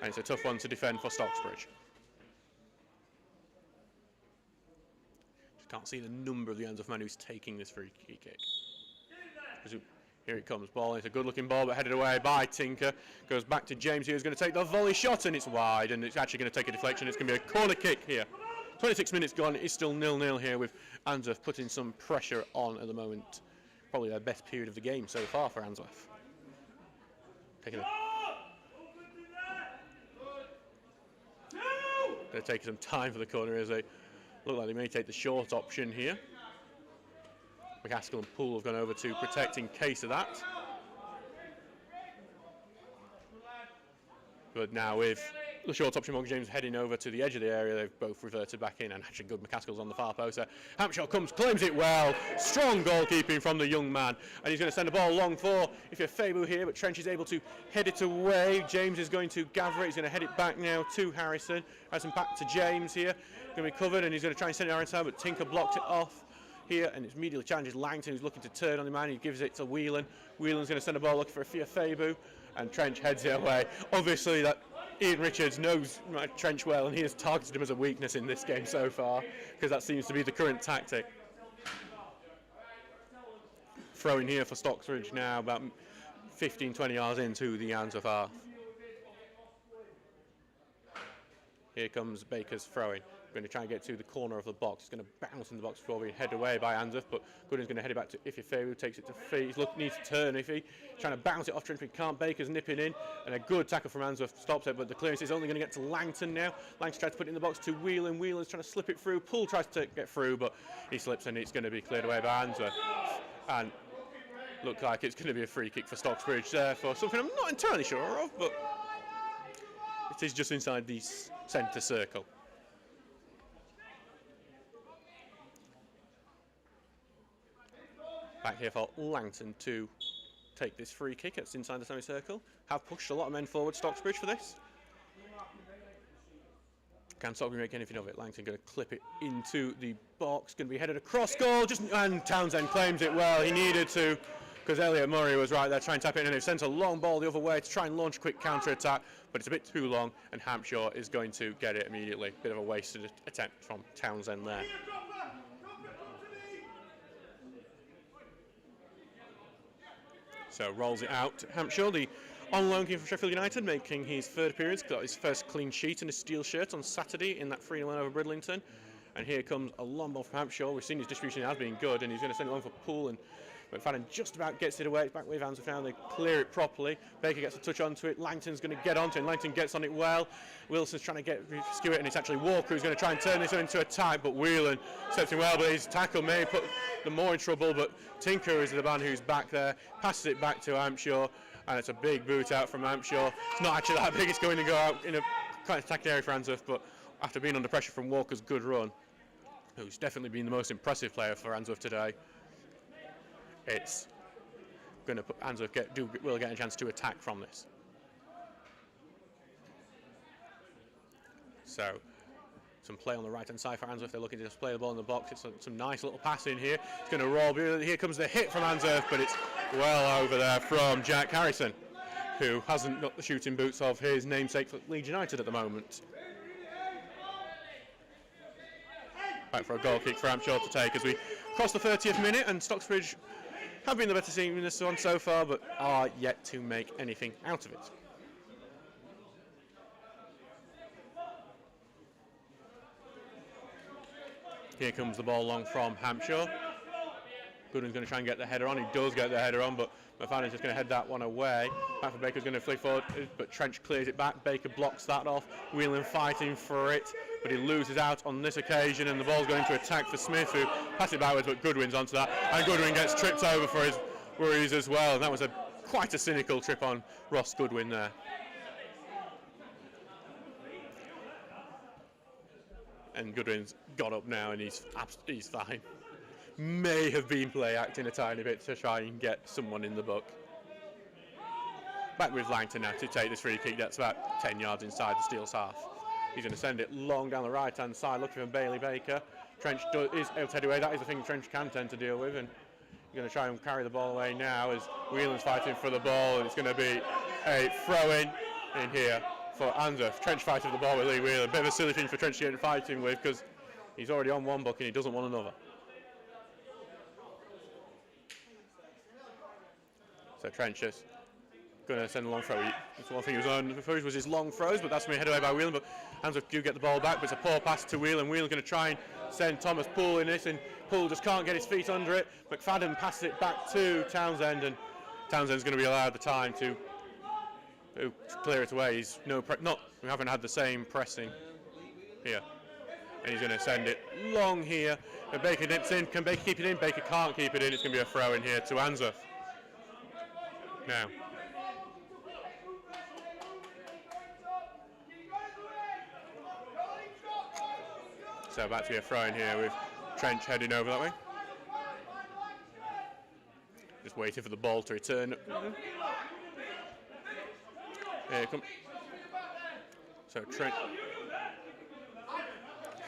And it's a tough one to defend for Stocksbridge. Can't see the number of the Handsworth man who's taking this free kick. Here it comes, ball. It's a good-looking ball, but headed away by Tinker. Goes back to James, who's going to take the volley shot, and it's wide, and it's actually going to take a deflection. It's going to be a corner kick here. 26 minutes gone. It's still 0-0 here, with Handsworth putting some pressure on at the moment. Probably their best period of the game so far for Handsworth. They're taking some time for the corner as they look like they may take the short option here. McCaskill and Poole have gone over to protect in case of that. But now with the short option, Morgan James heading over to the edge of the area, they've both reverted back in, and actually good McCaskill's on the far post there. Hampshire comes, claims it well. Strong goalkeeping from the young man, and he's going to send the ball long for Fabu here, but Trench is able to head it away. James is going to gather it. He's going to head it back now to Harrison. Harrison back to James here. Going to be covered, and he's going to try and send it inside, but Tinker blocked it off here, and it's immediately challenges Langton, who's looking to turn on the man. He gives it to Whelan. Whelan's going to send the ball looking for Fabu, and Trench heads it away. Obviously, that Ian Richards knows Trench well, and he has targeted him as a weakness in this game so far, because that seems to be the current tactic. Throwing here for Stocksbridge now, about 15-20 yards into the Handsworth half. Here comes Baker's throwing. Going to try and get to the corner of the box. He's going to bounce in the box before being headed away by Handsworth, but Goodin's going to head it back to Fabu, takes it to feet. He needs to turn Iffy, trying to bounce it off Trench, but he can't. Baker's nipping in, and a good tackle from Handsworth stops it, but the clearance is only going to get to Langton now. Langton tries to put it in the box to Whelan. Whelan's trying to slip it through. Poole tries to get through, but he slips, and it's going to be cleared away by Handsworth. And looks like it's going to be a free kick for Stocksbridge there for something I'm not entirely sure of, but it is just inside the centre circle. Back here for Langton to take this free kick. It's inside the semicircle. Have pushed a lot of men forward, Stocksbridge, for this. Can Stocksbridge make anything of it? Langton going to clip it into the box. Going to be headed across goal. And Townsend claims it well. He needed to, because Elliot Murray was right there trying to tap it in, and it sent a long ball the other way to try and launch a quick counter-attack, but it's a bit too long, and Hampshire is going to get it immediately. Bit of a wasted attempt from Townsend there. So rolls it out to Hampshire, the on loan king from Sheffield United, making his third appearance. Got his first clean sheet in a steel shirt on Saturday in that 3-0 over Bridlington. And here comes a long ball from Hampshire. We've seen his distribution has been good, and he's going to send it on for Poole, and McFadden just about gets it away. It's back with Handsworth now. They clear it properly. Baker gets a touch onto it. Langton's going to get onto it, and Langton gets on it well. Wilson's trying to skew it, and it's actually Walker who's going to try and turn this into a tie, but Whelan steps in well, but his tackle may put them more in trouble, but Tinker is the man who's back there, passes it back to Hampshire, and it's a big boot out from Hampshire. It's not actually that big, it's going to go out in a quite attacking area for Handsworth, but after being under pressure from Walker's good run, who's definitely been the most impressive player for Handsworth today, it's going to put Handsworth will get a chance to attack from this. So some play on the right hand side for Handsworth. They're looking to just play the ball in the box. It's some nice little pass in here. It's going to roll. Here comes the hit from Handsworth, but it's well over there from Jack Harrison, who hasn't got the shooting boots of his namesake for Leeds United at the moment. Back for a goal kick for Hampshire to take as we cross the 30th minute, and Stocksbridge have been the better team in this one so far, but are yet to make anything out of it. Here comes the ball long from Hampshire. Goodwin's going to try and get the header on. He does get the header on, but McFadden's just going to head that one away. Back for Baker's going to flick forward, but Trench clears it back. Baker blocks that off. Whelan fighting for it, but he loses out on this occasion, and the ball's going to attack for Smith, who passes it backwards, but Goodwin's onto that, and Goodwin gets tripped over for his worries as well. And that was quite a cynical trip on Ross Goodwin there. And Goodwin's got up now, and he's fine. May have been play acting a tiny bit to try and get someone in the book. Back with Langton now to take this free kick. That's about 10 yards inside the Steel's half. He's going to send it long down the right hand side, looking for Bailey Baker. Trench is able to head away. That is the thing Trench can tend to deal with, and he's going to try and carry the ball away now as Whelan's fighting for the ball, and it's going to be a throw-in here for Handsworth. Trench fighting for the ball with Lee Whelan. A bit of a silly thing for Trench to get fighting with, because he's already on one book and he doesn't want another. So Trench is going to send a long throw. That's one thing he was on before was his long throws, but that's going to be headed away by Whelan. But Handsworth do get the ball back, but it's a poor pass to Whelan. Whelan's going to try and send Thomas Poole in this, and Poole just can't get his feet under it. McFadden passes it back to Townsend, and Townsend's going to be allowed the time to clear it away. He's we haven't had the same pressing here, and he's going to send it long here. And Baker nips in. Can Baker keep it in? Baker can't keep it in. It's going to be a throw in here to Handsworth. Now, so back to be a throw in here with Trench heading over that way. Just waiting for the ball to return. Here it comes. So Trench.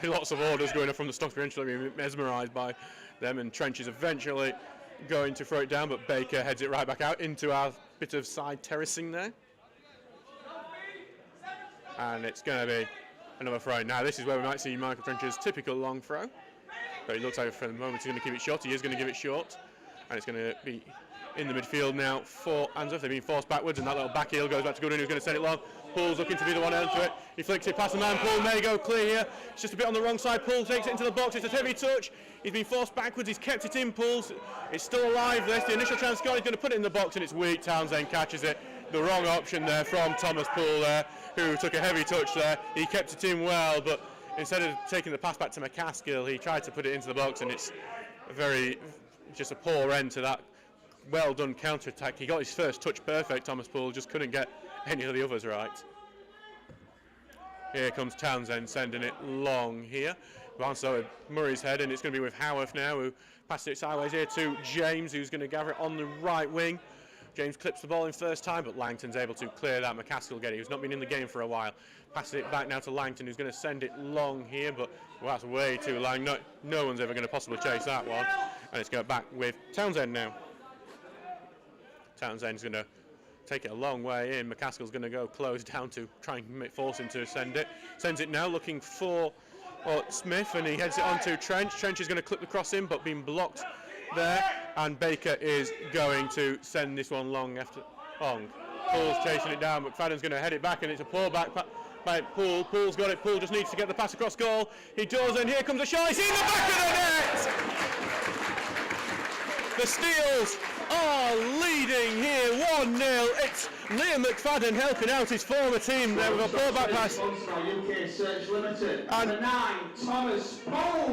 Lots of orders going up from the Stocksbridge bench. Being mesmerised by them, and Trench is eventually going to throw it down, but Baker heads it right back out into our bit of side terracing there. And it's going to be another throw. Now this is where we might see Michael Trench's typical long throw. But he looks like for the moment he's going to keep it short. He is going to give it short. And it's going to be in the midfield now for Handsworth. They've been forced backwards, and that little back heel goes back to Goodwin, who's going to send it long. Poole's looking to be the one into it. He flicks it past the man. Poole may go clear here. It's just a bit on the wrong side. Poole takes it into the box. It's a heavy touch. He's been forced backwards. He's kept it in. Poole's. It's still alive. This the initial chance score. He's going to put it in the box, and it's weak. Townsend catches it. The wrong option there from Thomas Poole there, who took a heavy touch there. He kept it in well, but instead of taking the pass back to McCaskill, he tried to put it into the box, and it's just a poor end to that well done counter attack. He got his first touch perfect, Thomas Poole, just couldn't get any of the others right. Here comes Townsend sending it long here. Bounces over Murray's head, and it's going to be with Howarth now, who passes it sideways here to James, who's going to gather it on the right wing. James clips the ball in first time, but Langton's able to clear that. McCaskill get it. He's not been in the game for a while. Passes it back now to Langton, who's going to send it long here, but well, that's way too long. No one's ever going to possibly chase that one. And it's going back with Townsend now. Townsend's going to take it a long way in. McCaskill's going to go close down to try and force him to send it. Sends it now, looking for Smith, and he heads it on to Trench. Trench is going to clip the cross in, but being blocked there, and Baker is going to send this one long after long. Poole's chasing it down, McFadden's going to head it back, and it's a pull back by Poole. Poole's got it. Poole just needs to get the pass across goal. He does, and here comes a shot. He's in the back of the net. The Steels are leading here 1-0. It's Liam McFadden helping out his former team there with a pull back pass.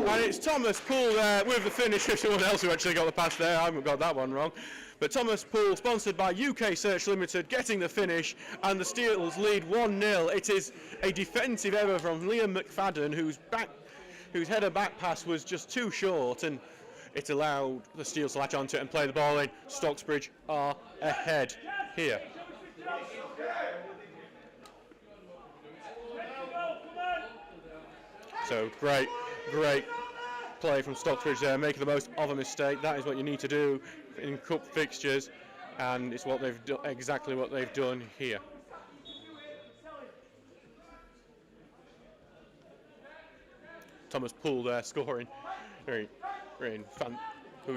And it's Thomas Poole there with the finish. If someone else who actually got the pass there, I haven't got that one wrong. But Thomas Poole, sponsored by UK Search Limited, getting the finish, and the Steels lead 1-0. It is a defensive error from Liam McFadden, whose header back pass was just too short, and it allowed the Steels to latch onto it and play the ball in. Stocksbridge are ahead here. So great play from Stocksbridge there, making the most of a mistake. That is what you need to do in cup fixtures, and it's what they've done, exactly what they've done here. Thomas Poole there scoring, who's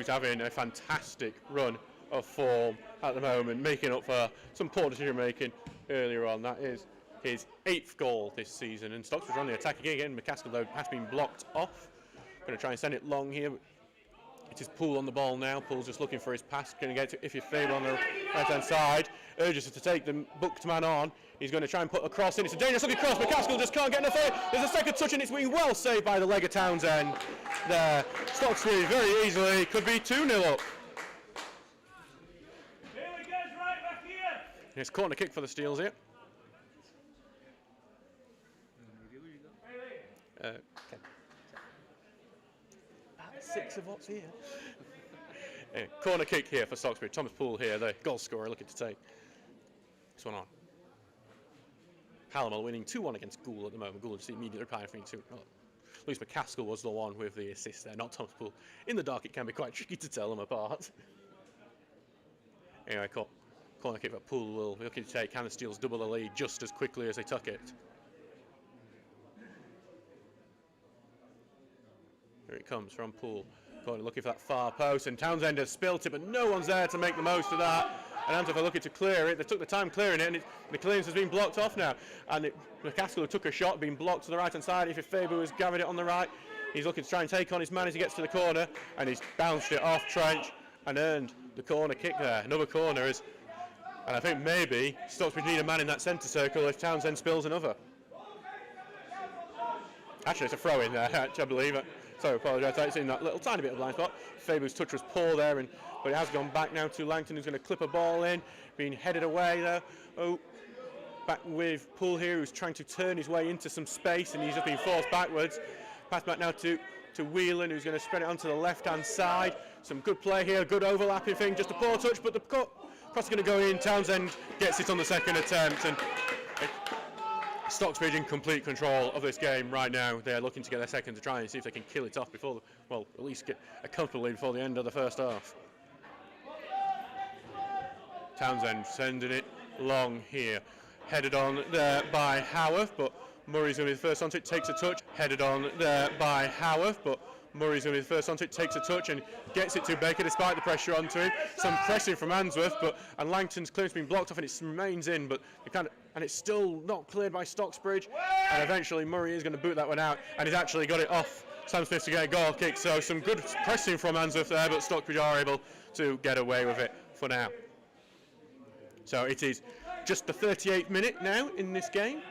having a fantastic run of form at the moment, making up for some poor decision making earlier on. That is his 8th goal this season, and Stocksbridge on the attack again. McCaskill though has been blocked off. Going to try and send it long here. It is Poole on the ball now. Poole's just looking for his pass. Going to get to Ify on the right-hand side. Urges to take the booked man on. He's going to try and put a cross in. It's a dangerous looking cross. McCaskill just can't get enough of it. There's a second touch, and it's been well saved by the leg of Townsend there. Stocksbridge very easily could be 2-0 up. It's corner kick for the Steels here. Okay. 6 of what's here. Yeah, corner kick here for Stocksbridge. Thomas Poole here, the goal scorer, looking to take this one on. Hallamel winning 2-1 against Gould at the moment. Gould just immediately replying for 2. Lewis McCaskill was the one with the assist there, not Thomas Poole. In the dark, it can be quite tricky to tell them apart. Anyway, corner kick for Poole will be looking to take. Can the Steels double the lead just as quickly as they took it? Here it comes from Poole. Looking for that far post, and Townsend has spilt it, but no one's there to make the most of that. And Handsworth are looking to clear it. They took the time clearing it, and the clearance has been blocked off now. And McCaskill took a shot, being blocked to the right-hand side. If Faber has gathered it on the right, he's looking to try and take on his man as he gets to the corner, and he's bounced it off Trench and earned the corner kick there. Another corner is, and I think maybe Stocksbridge need a man in that centre circle if Townsend spills another. Actually, it's a throw in there, I believe. So I apologise, it's in that little tiny bit of blind spot. Faber's touch was poor there, but it has gone back now to Langton, who's going to clip a ball in, being headed away there. Oh, back with Poole here, who's trying to turn his way into some space, and he's just been forced backwards. Pass back now to Whelan, who's going to spread it onto the left-hand side. Some good play here, good overlapping thing, just a poor touch, but the cross is going to go in. Townsend gets it on the second attempt, and Stocksbridge in complete control of this game right now. They're looking to get their second to try and see if they can kill it off before, at least get a comfortable lead before the end of the first half. Townsend sending it long here. Headed on there by Howarth, but Murray's going to be the first onto it, takes a touch. Headed on there by Howarth, but Murray's going to be the first onto it, takes a touch and gets it to Baker despite the pressure onto him. Some pressing from Handsworth, and Langton's clearance been blocked off and it remains in, but and it's still not cleared by Stocksbridge. And eventually Murray is going to boot that one out, and he's actually got it off Sam Smith to get a goal kick. So some good pressing from Handsworth there, but Stocksbridge are able to get away with it for now. So it is just the 38th minute now in this game,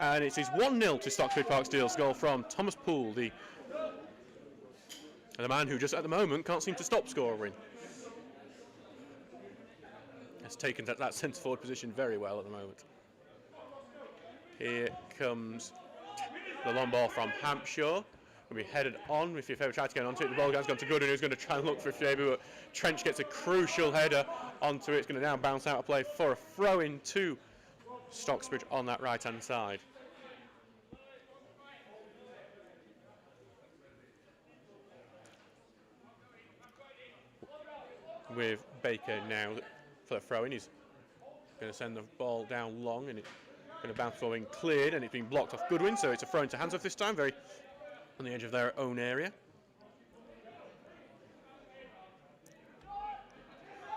and it is 1-0 to Stocksbridge Park Steel's goal from Thomas Poole, the man who just at the moment can't seem to stop scoring. Has taken that centre forward position very well at the moment. Here comes the long ball from Hampshire. Will be headed on. If you've ever tried to get onto it, the ball has gone to Gooden, who's going to try and look for Faber, but Trench gets a crucial header onto it. It's going to now bounce out of play for a throw in to Stocksbridge on that right hand side. With Baker now for the throw in, he's going to send the ball down long, and it's going to bounce forward and cleared, and it's been blocked off Goodwin, so it's a throw into Handsworth this time, very on the edge of their own area.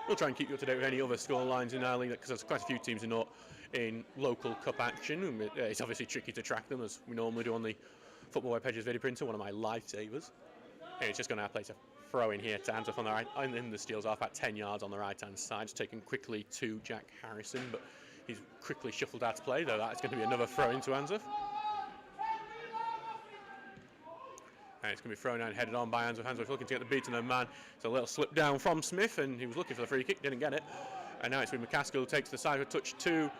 we'll try and keep you up to date with any other score lines in our league, because there's quite a few teams in local cup action. It's obviously tricky to track them, as we normally do on the Football Web Pages video printer, one of my lifesavers. It's just going to place a throw in here to Handsworth on the right, and then the steals off about 10 yards on the right hand side. It's taken quickly to Jack Harrison, but he's quickly shuffled out to play, though that's going to be another throw into Handsworth. And it's going to be thrown out and headed on by Handsworth. Handsworth looking to get the beat on the man. It's a little slip down from Smith, and he was looking for the free kick, didn't get it. And now it's with McCaskill, who takes the side of a touch to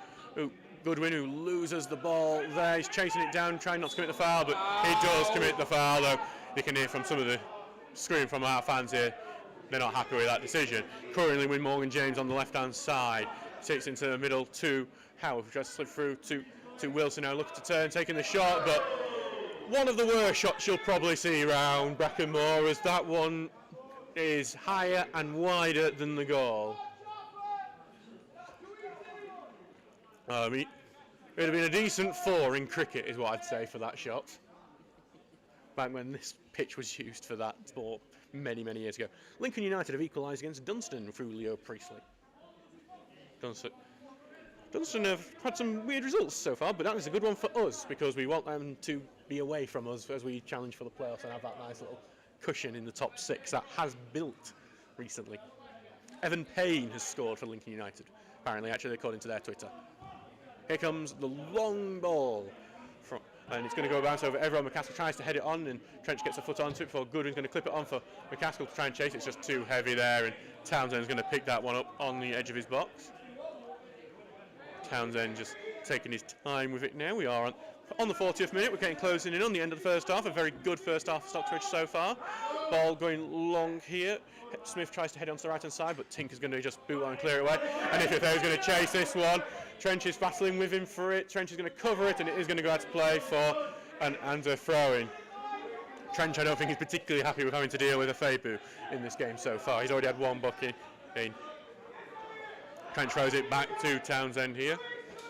Goodwin, who loses the ball there. He's chasing it down, trying not to commit the foul, but he does commit the foul, though. You can hear from some of the scream from our fans here. They're not happy with that decision. Currently with Morgan James on the left-hand side. Takes into the middle to Howard, who tries to slip through to Wilson, now looking to turn, taking the shot, but one of the worst shots you'll probably see around Brackenmore, as that one is higher and wider than the goal. It would have been a decent 4 in cricket, is what I'd say, for that shot. Back when this pitch was used for that sport many, many years ago. Lincoln United have equalised against Dunstan through Leo Priestley. Dunstan have had some weird results so far, but that is a good one for us, because we want them to be away from us as we challenge for the playoffs and have that nice little cushion in the top 6 that has built recently. Evan Payne has scored for Lincoln United, apparently, actually, according to their Twitter. Here comes the long ball, and it's going to go bounce over everyone. McCaskill tries to head it on, and Trench gets a foot onto it before Goodwin's going to clip it on for McCaskill to try and chase it. It's just too heavy there, and Townsend's going to pick that one up on the edge of his box. Townsend just taking his time with it now. We are on the 40th minute. We're getting closing in on the end of the first half. A very good first half for Stocksbridge so far. Ball going long here. Smith tries to head onto the right hand side, but Tink is going to just boot on and clear it away. And if is going to chase this one, Trench is battling with him for it. Trench is going to cover it, and it is going to go out to play for an Anza throw-in. Trench, I don't think, is particularly happy with having to deal with a Fabu in this game so far. He's already had one booking in. Trench throws it back to Townsend here.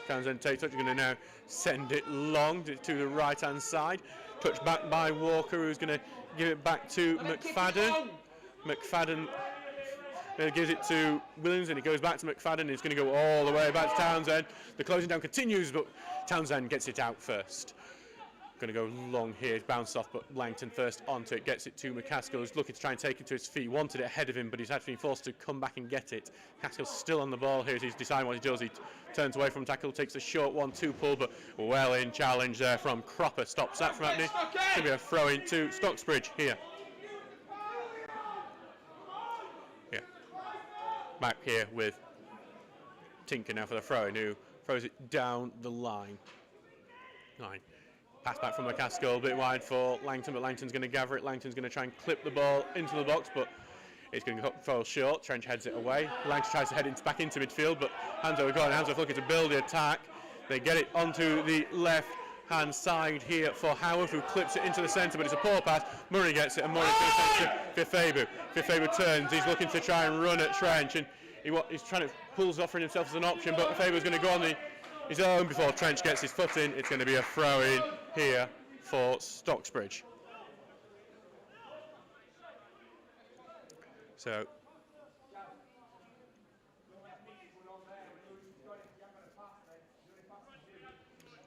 Townsend takes it, he's going to now send it long to the right hand side. Touched back by Walker, who's going to give it back to McFadden. McFadden gives it to Williams, and it goes back to McFadden. It's going to go all the way back to Townsend. The closing down continues, but Townsend gets it out first. Going to go long here, bounced off, but Langton first onto it, gets it to McCaskill, who's looking to try and take it to his feet. Wanted it ahead of him, but he's actually forced to come back and get it. McCaskill's still on the ball here as he's deciding what he does. He turns away from tackle, takes a short 1-2 pull, but well in challenge there from Cropper. Stops that from happening. It's going to be a throw in to Stocksbridge here. Yeah. Back here with Tinker now for the throw-in, who throws it down the line. Pass back from McCaskill, a bit wide for Langton, but Langton's going to gather it. Langton's going to try and clip the ball into the box, but it's going to fall short. Trench heads it away. Langton tries to head it back into midfield, but Handsworth got it. Handsworth looking to build the attack. They get it onto the left-hand side here for Howard, who clips it into the centre, but it's a poor pass. Murray gets it, and Murray's going to send it to Fifebu. Fifebu turns. He's looking to try and run at Trench, and he's trying to pulls offering himself as an option, but Fifebu's going to go on his own before Trench gets his foot in. It's going to be a throw-in here for Stocksbridge. So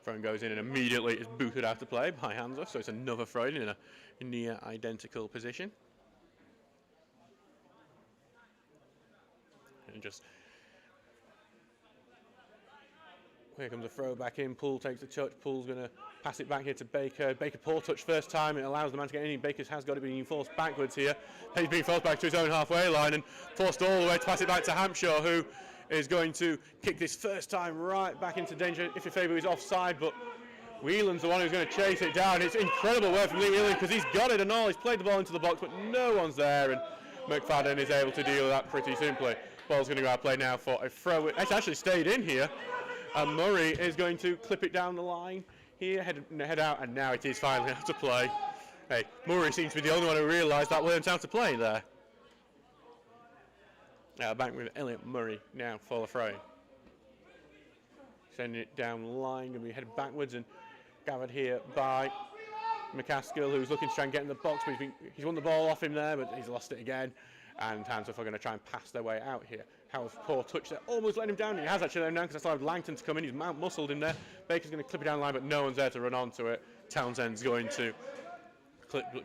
throw-in goes in, and immediately is booted out to play by Handsworth, so it's another throw-in in a near identical position. And just here comes a throw back in. Poole takes the touch. Poole's going to pass it back here to Baker. Baker poor touch first time. It allows the man to get in. Baker has got it being forced backwards here. He's being forced back to his own halfway line and forced all the way to pass it back to Hampshire, who is going to kick this first time right back into danger if Fabu is offside. But Whelan's the one who's going to chase it down. It's incredible work from Lee Whelan, because he's got it and all. He's played the ball into the box, but no one's there, and McFadden is able to deal with that pretty simply. Ball's going to go out play now for a throw. It's actually stayed in here. And Murray is going to clip it down the line here, head out, and now it is finally out to play. Hey, Murray seems to be the only one who realised that learned how to play there. Back with Elliot Murray now for the throw. Sending it down the line, going to be headed backwards and gathered here by McCaskill, who's looking to try and get in the box, but he's won the ball off him there, but he's lost it again. And Handsworth are going to try and pass their way out here. Howarth, poor touch there, almost let him down. He has actually let him down because I allowed Langton to come in. He's muscled in there. Baker's going to clip it down the line, but no one's there to run onto it. Townsend's going to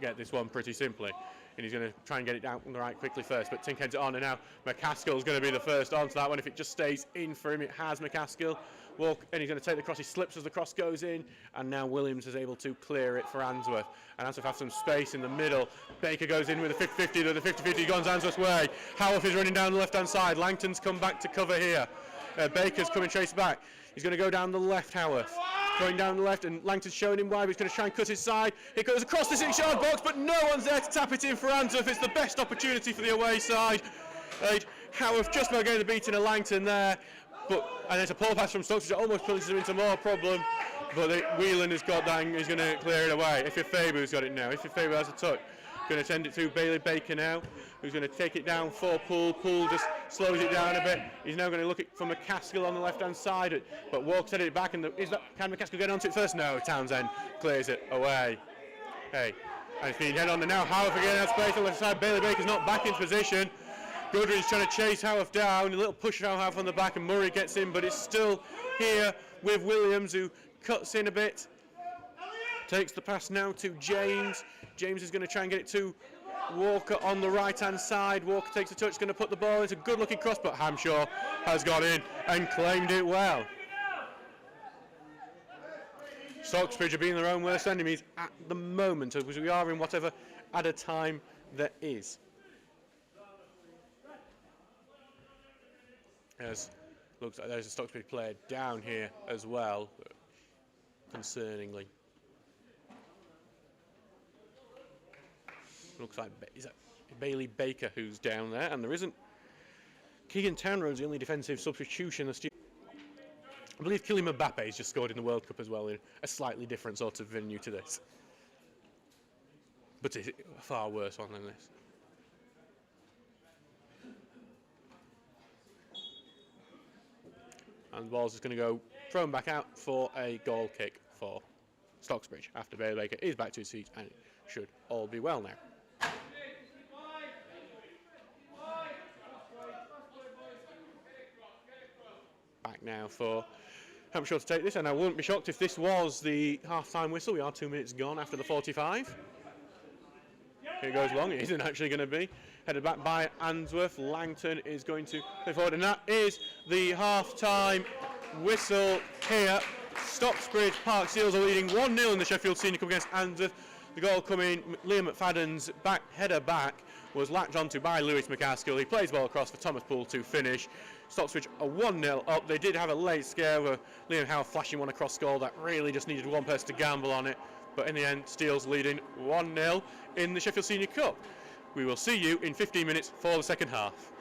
get this one pretty simply. And he's going to try and get it down the right quickly first, but Tinkhead's on, and now McCaskill's going to be the first onto that one. If it just stays in for him, it has McCaskill. And he's going to take the cross. He slips as the cross goes in, and now Williams is able to clear it for Handsworth. And Handsworth has some space in the middle. Baker goes in with a 50-50, the 50-50 goes Handsworth's way. Howarth is running down the left-hand side. Langton's come back to cover here. Baker's coming chase back. He's going to go down the left, Howarth. Going down the left, and Langton's showing him why, but he's going to try and cut his side. It goes across the 6-yard box, but no one's there to tap it in for Handsworth. It's the best opportunity for the away side. Howarth just about getting the beating of Langton there, and there's a poor pass from Stocksbridge that almost places him into more problem. But Whelan has got that, and he's going to clear it away. If Faber's got it now, if Faber has a touch, going to send it to Bailey Baker now, who's going to take it down for Poole. Poole just slows it down a bit. He's now going to look for McCaskill on the left-hand side, but Walker's headed it back. And can McCaskill get onto it first? No, Townsend clears it away. And it's being head on, and now Howarth again has space on the left side. Bailey Baker's not back in position. Goodridge trying to chase Howarth down. A little push from Howarth on the back, and Murray gets in, but it's still here with Williams, who cuts in a bit. Takes the pass now to James. James is going to try and get it to Walker on the right-hand side. Walker takes the touch, going to put the ball. It's a good-looking cross, but Hamshaw has got in and claimed it well. Stocksbridge are being their own worst enemies at the moment, as we are in whatever added time there is. As looks like there's a Stocksbridge player down here as well, concerningly. Looks like is that Bailey Baker who's down there, and there isn't. Keegan Townroad's the only defensive substitution. I believe Kylian Mbappe has just scored in the World Cup as well, in a slightly different sort of venue to this, but it's a far worse one than this. And the ball's just going to go thrown back out for a goal kick for Stocksbridge after Bailey Baker is back to his feet, and it should all be well now. Back now for Hampshire to take this, and I wouldn't be shocked if this was the half-time whistle. We are 2 minutes gone after the 45. Here it goes long. It isn't actually going to be. Headed back by Handsworth. Langton is going to play forward, and that is the half-time whistle here. Stocksbridge Park Seals are leading 1-0 in the Sheffield Senior Cup against Handsworth. The goal coming, Liam McFadden's header back was latched onto by Lewis McCaskill. He plays the ball across for Thomas Poole to finish. Stocksbridge are 1-0 up. They did have a late scare with Liam Howe flashing one across goal that really just needed one person to gamble on it. But in the end, Steele's leading 1-0 in the Sheffield Senior Cup. We will see you in 15 minutes for the second half.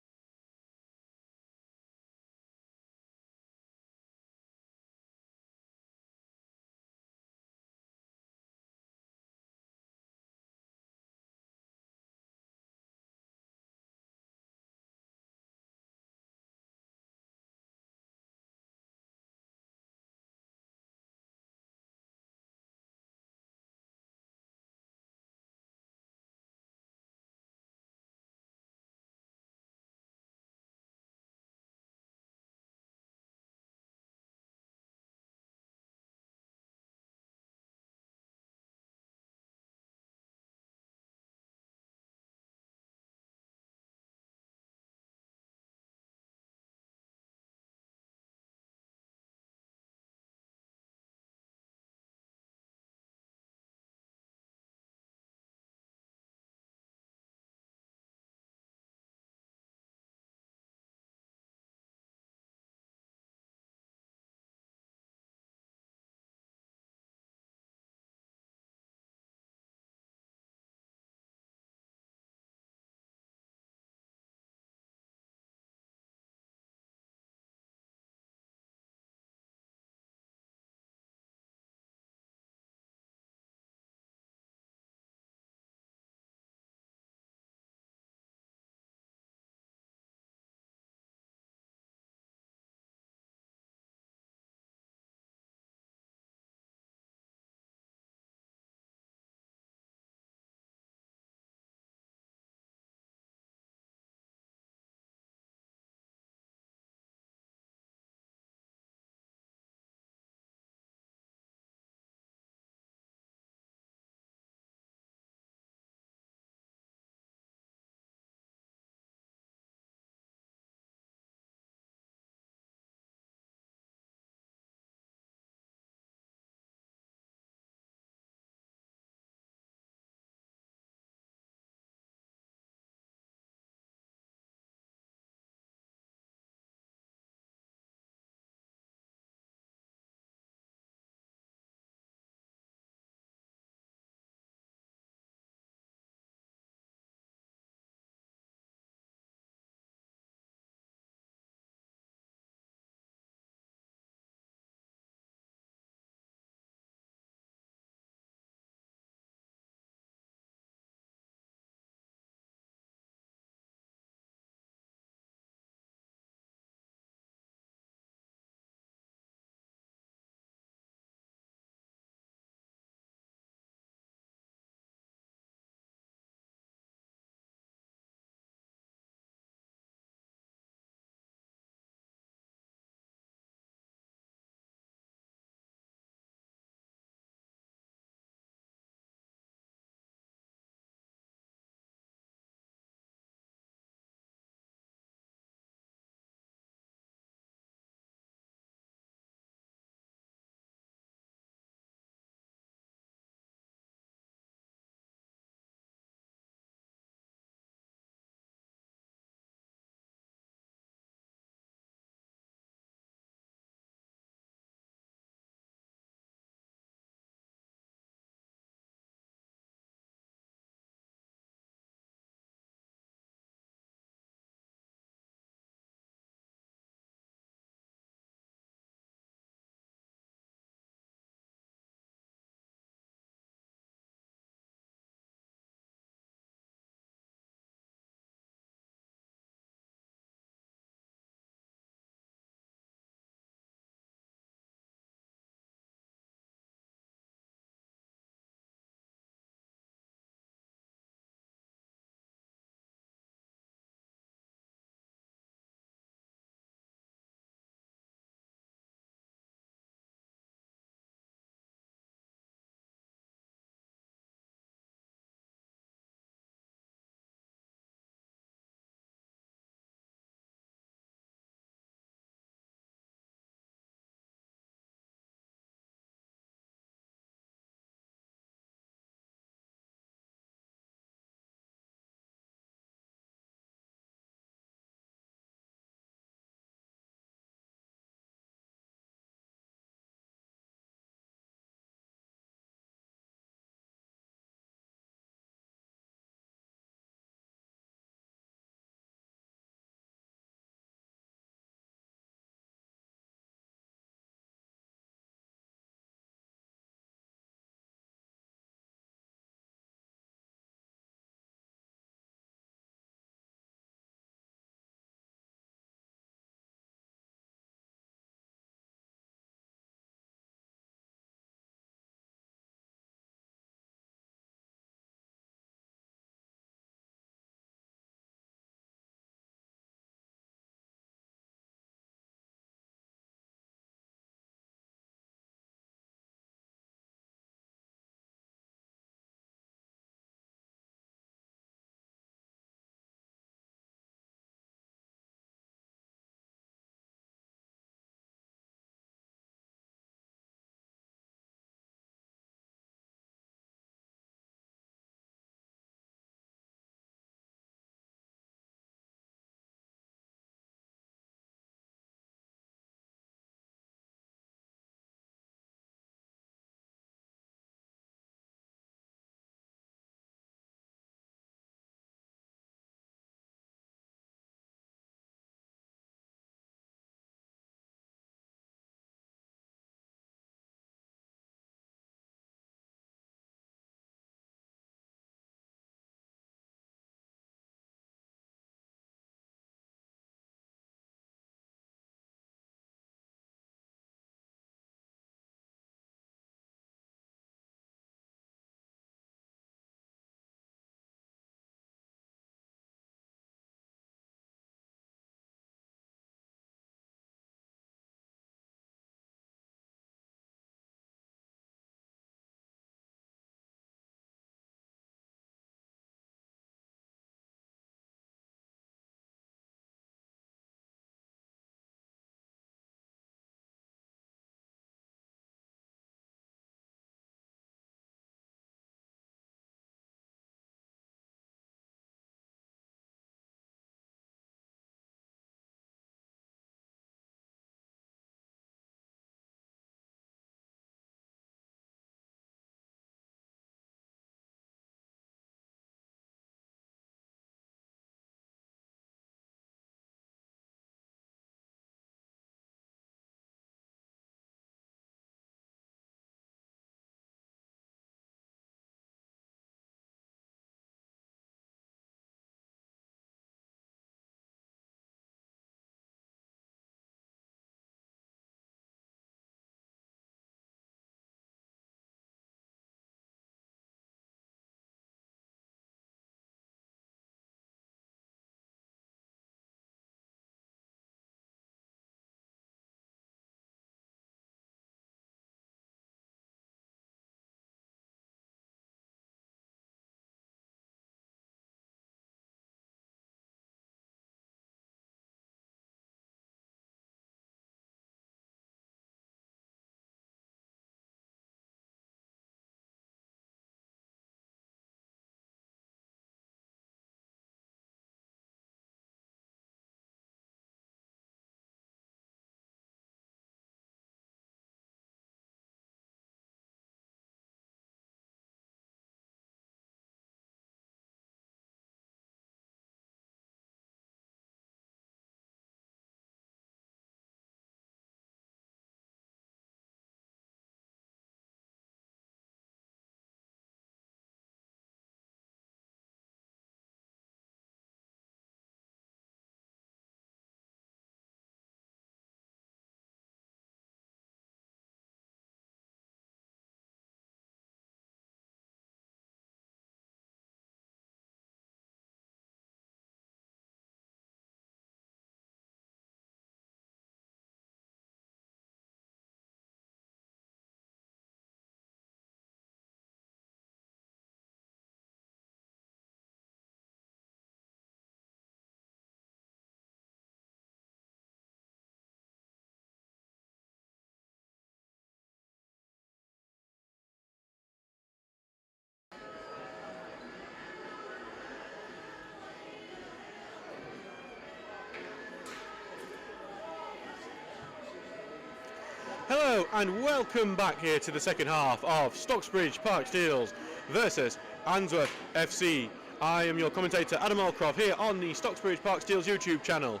Hello and welcome back here to the second half of Stocksbridge Park Steels versus Handsworth FC. I am your commentator Adam Allcroft here on the Stocksbridge Park Steels YouTube channel.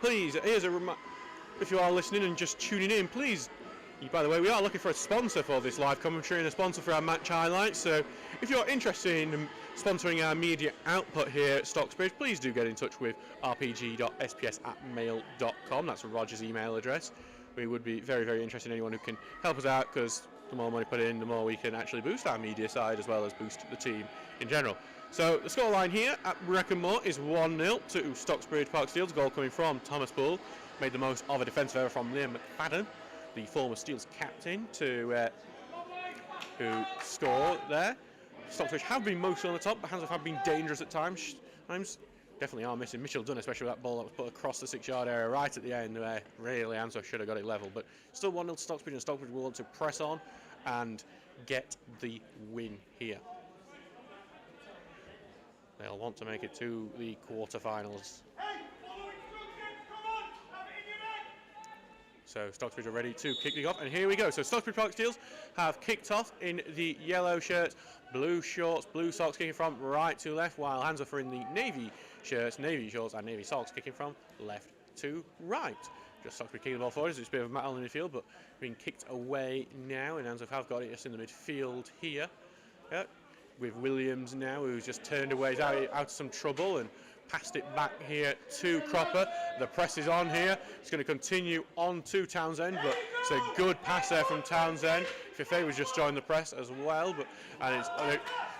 Please, here's a reminder, if you are listening and just tuning in, please, by the way, we are looking for a sponsor for this live commentary and a sponsor for our match highlights, so if you're interested in sponsoring our media output here at Stocksbridge, please do get in touch with rpg.sps@mail.com. That's Roger's email address. We would be very, very interested in anyone who can help us out, because the more money put in, the more we can actually boost our media side as well as boost the team in general. So the scoreline here at Brecon Moor is 1-0 to Stocksbridge Park Steels. Goal coming from Thomas Poole. Made the most of a defensive error from Liam McFadden, the former Steels captain, who scored there. Stocksbridge have been mostly on the top, but Handsworth have been dangerous at times. Definitely are missing Mitchell Dunn, especially with that ball that was put across the 6-yard area right at the end where really Handsworth should have got it level. But still 1-0 to Stocksbridge, and Stocksbridge will want to press on and get the win here. They'll want to make it to the quarterfinals. So Stocksbridge are ready to kick it off, and here we go. So Stocksbridge Park Steels have kicked off in the yellow shirts, blue shorts, blue socks, kicking from right to left, while Handsworth are in the navy shirts, navy shorts and navy socks, kicking from left to right. Just Stocksbridge kicking the ball forward. It's a bit of a battle in the field, but being kicked away now, and Handsworth have got it just in the midfield here. With Williams now, who's just turned away, he's out of some trouble and passed it back here to Cropper. The press is on here. It's going to continue on to Townsend, but it's a good pass there from Townsend. Fife was just joined the press as well, and it's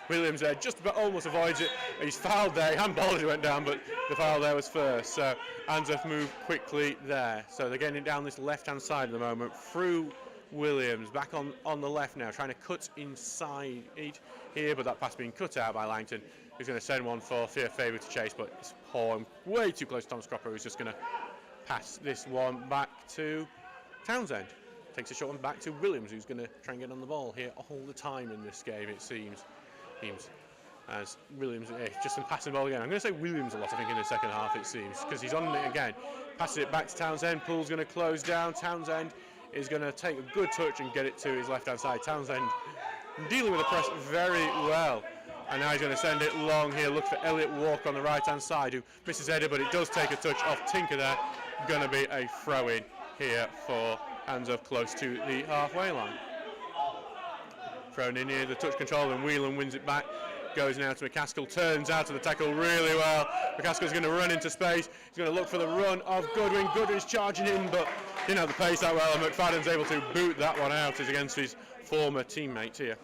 Williams there just about almost avoids it. He's fouled there. He handballed as he went down, but the foul there was first. So Handsworth move quickly there. So they're getting it down this left-hand side at the moment through Williams, back on the left now, trying to cut inside here, but that pass being cut out by Langton, who's going to send one for Faber to chase, but it's poor and way too close to Thomas Cropper, who's just going to pass this one back to Townsend. Takes a short one back to Williams, who's going to try and get on the ball here all the time in this game, it seems. As Williams, just passing the ball again. I'm going to say Williams a lot, I think, in the second half, it seems, because he's on it again. Passes it back to Townsend. Poole's going to close down. Townsend is going to take a good touch and get it to his left-hand side. Townsend dealing with the press very well. And now he's going to send it long here. Look for Elliot Walker on the right-hand side, who misses header, but it does take a touch off Tinker there. Going to be a throw-in here for Handsworth close to the halfway line. Thrown in here, the touch control, and Whelan wins it back. Goes now to McCaskill, turns out of the tackle really well. McCaskill's going to run into space. He's going to look for the run of Goodwin. Goodwin's charging in, but didn't have the pace that well, and McFadden's able to boot that one out. Is against his former teammates here.